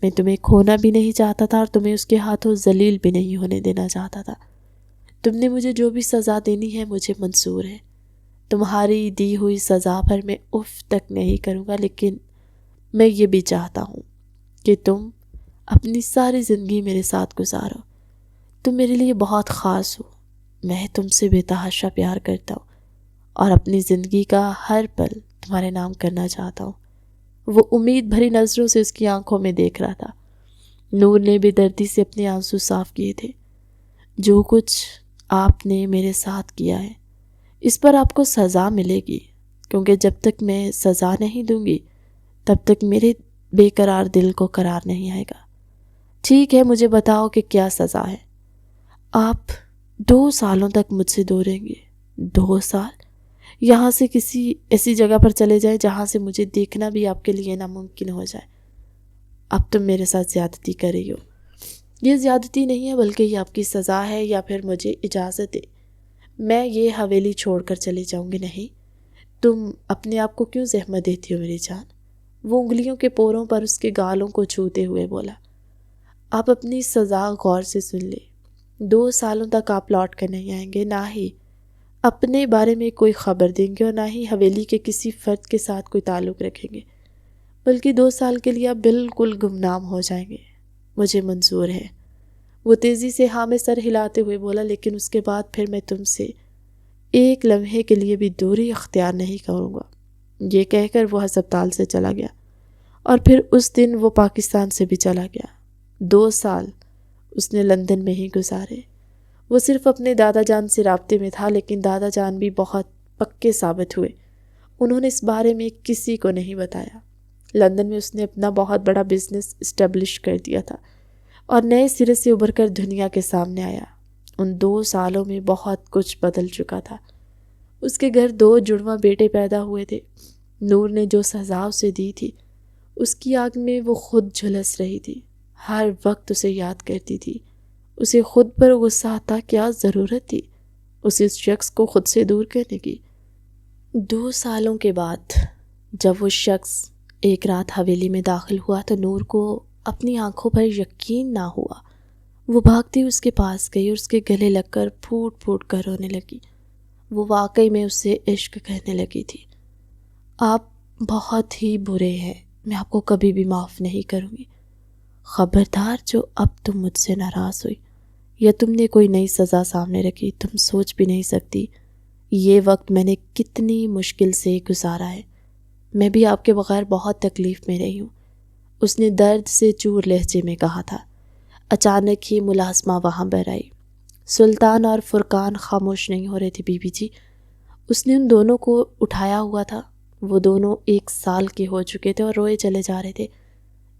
میں تمہیں کھونا بھی نہیں چاہتا تھا اور تمہیں اس کے ہاتھوں ذلیل بھی نہیں ہونے دینا چاہتا تھا۔ تم نے مجھے جو بھی سزا دینی ہے مجھے منظور ہے، تمہاری دی ہوئی سزا پر میں اف تک نہیں کروں گا، لیکن میں یہ بھی چاہتا ہوں کہ تم اپنی ساری زندگی میرے ساتھ گزارو۔ تم میرے لیے بہت خاص ہو، میں تم سے بے تحاشا پیار کرتا ہوں اور اپنی زندگی کا ہر پل تمہارے نام کرنا چاہتا ہوں۔ وہ امید بھری نظروں سے اس کی آنکھوں میں دیکھ رہا تھا۔ نور نے بے دردی سے اپنے آنسو صاف کیے تھے۔ جو کچھ آپ نے میرے ساتھ کیا ہے اس پر آپ کو سزا ملے گی، کیونکہ جب تک میں سزا نہیں دوں گی تب تک میرے بے قرار دل کو قرار نہیں آئے گا۔ ٹھیک ہے، مجھے بتاؤ کہ کیا سزا ہے۔ آپ 2 سالوں تک مجھ سے دور رہیں گے۔ 2 سال؟ یہاں سے کسی ایسی جگہ پر چلے جائیں جہاں سے مجھے دیکھنا بھی آپ کے لیے ناممکن ہو جائے۔ اب تم میرے ساتھ زیادتی کر رہی ہو۔ یہ زیادتی نہیں ہے بلکہ یہ آپ کی سزا ہے، یا پھر مجھے اجازت دے میں یہ حویلی چھوڑ کر چلی جاؤں گی۔ نہیں، تم اپنے آپ کو کیوں زحمت دیتی ہو میری جان؟ وہ انگلیوں کے پوروں پر اس کے گالوں کو چھوتے ہوئے بولا۔ آپ اپنی سزا غور سے سن لیں۔ 2 سالوں تک آپ لوٹ کر نہیں آئیں گے، نہ ہی اپنے بارے میں کوئی خبر دیں گے اور نہ ہی حویلی کے کسی فرد کے ساتھ کوئی تعلق رکھیں گے، بلکہ 2 سال کے لیے آپ بالکل گمنام ہو جائیں گے۔ مجھے منظور ہے، وہ تیزی سے ہاں میں سر ہلاتے ہوئے بولا، لیکن اس کے بعد پھر میں تم سے ایک لمحے کے لیے بھی دوری اختیار نہیں کروں گا۔ یہ کہہ کر وہ ہسپتال سے چلا گیا، اور پھر اس دن وہ پاکستان سے بھی چلا گیا۔ 2 سال اس نے لندن میں ہی گزارے۔ وہ صرف اپنے دادا جان سے رابطے میں تھا، لیکن دادا جان بھی بہت پکے ثابت ہوئے۔ انہوں نے اس بارے میں کسی کو نہیں بتایا۔ لندن میں اس نے اپنا بہت بڑا بزنس اسٹیبلش کر دیا تھا اور نئے سرے سے ابھر کر دنیا کے سامنے آیا۔ ان 2 سالوں میں بہت کچھ بدل چکا تھا۔ اس کے گھر 2 جڑواں بیٹے پیدا ہوئے تھے۔ نور نے جو سزا اسے دی تھی اس کی آگ میں وہ خود جھلس رہی تھی، ہر وقت اسے یاد کرتی تھی۔ اسے خود پر غصہ آتا، کیا ضرورت تھی اسے اس شخص کو خود سے دور کرنے کی۔ 2 سالوں کے بعد جب وہ شخص ایک رات حویلی میں داخل ہوا تو نور کو اپنی آنکھوں پر یقین نہ ہوا۔ وہ بھاگتی اس کے پاس گئی اور اس کے گلے لگ کر پھوٹ پھوٹ کر رونے لگی۔ وہ واقعی میں اس سے عشق کرنے لگی تھی۔ آپ بہت ہی برے ہیں، میں آپ کو کبھی بھی معاف نہیں کروں گی۔ خبردار جو اب تم مجھ سے ناراض ہوئی یا تم نے کوئی نئی سزا سامنے رکھی، تم سوچ بھی نہیں سکتی یہ وقت میں نے کتنی مشکل سے گزارا ہے، میں بھی آپ کے بغیر بہت تکلیف میں رہی ہوں، اس نے درد سے چور لہجے میں کہا تھا۔ اچانک ہی ملازمہ وہاں پر آئی۔ سلطان اور فرقان خاموش نہیں ہو رہے تھے بی بی جی۔ اس نے ان دونوں کو اٹھایا ہوا تھا، وہ دونوں 1 سال کے ہو چکے تھے اور روئے چلے جا رہے تھے۔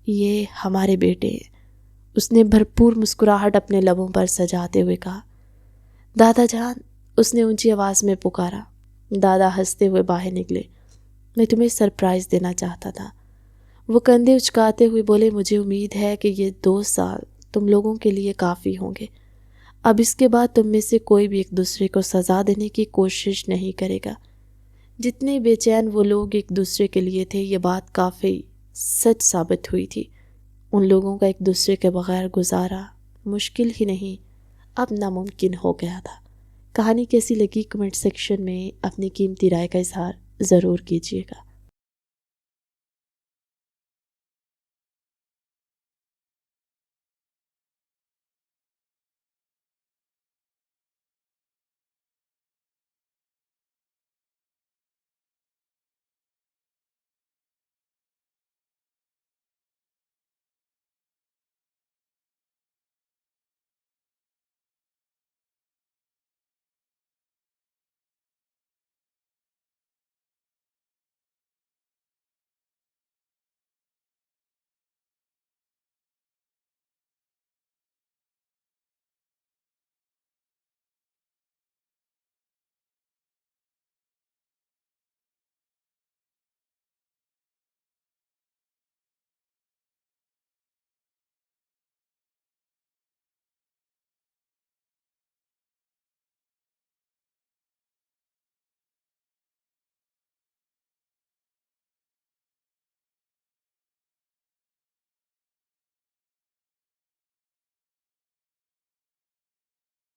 یہ ہمارے بیٹے ہیں، اس نے بھرپور مسکراہٹ اپنے لبوں پر سجاتے ہوئے کہا۔ دادا جان، اس نے اونچی آواز میں پکارا۔ دادا ہنستے ہوئے باہر نکلے۔ میں تمہیں سرپرائز دینا چاہتا تھا، وہ کندھے اچکاتے ہوئے بولے۔ مجھے امید ہے کہ یہ 2 سال تم لوگوں کے لیے کافی ہوں گے۔ اب اس کے بعد تم میں سے کوئی بھی ایک دوسرے کو سزا دینے کی کوشش نہیں کرے گا۔ جتنے بے چین وہ لوگ ایک دوسرے کے لیے تھے، یہ بات کافی سچ ثابت ہوئی تھی۔ ان لوگوں کا ایک دوسرے کے بغیر گزارا مشکل ہی نہیں، اب ناممکن ہو گیا تھا۔ کہانی کیسی لگی کمنٹ سیکشن میں اپنی قیمتی رائے کا اظہار ضرور کیجیے گا۔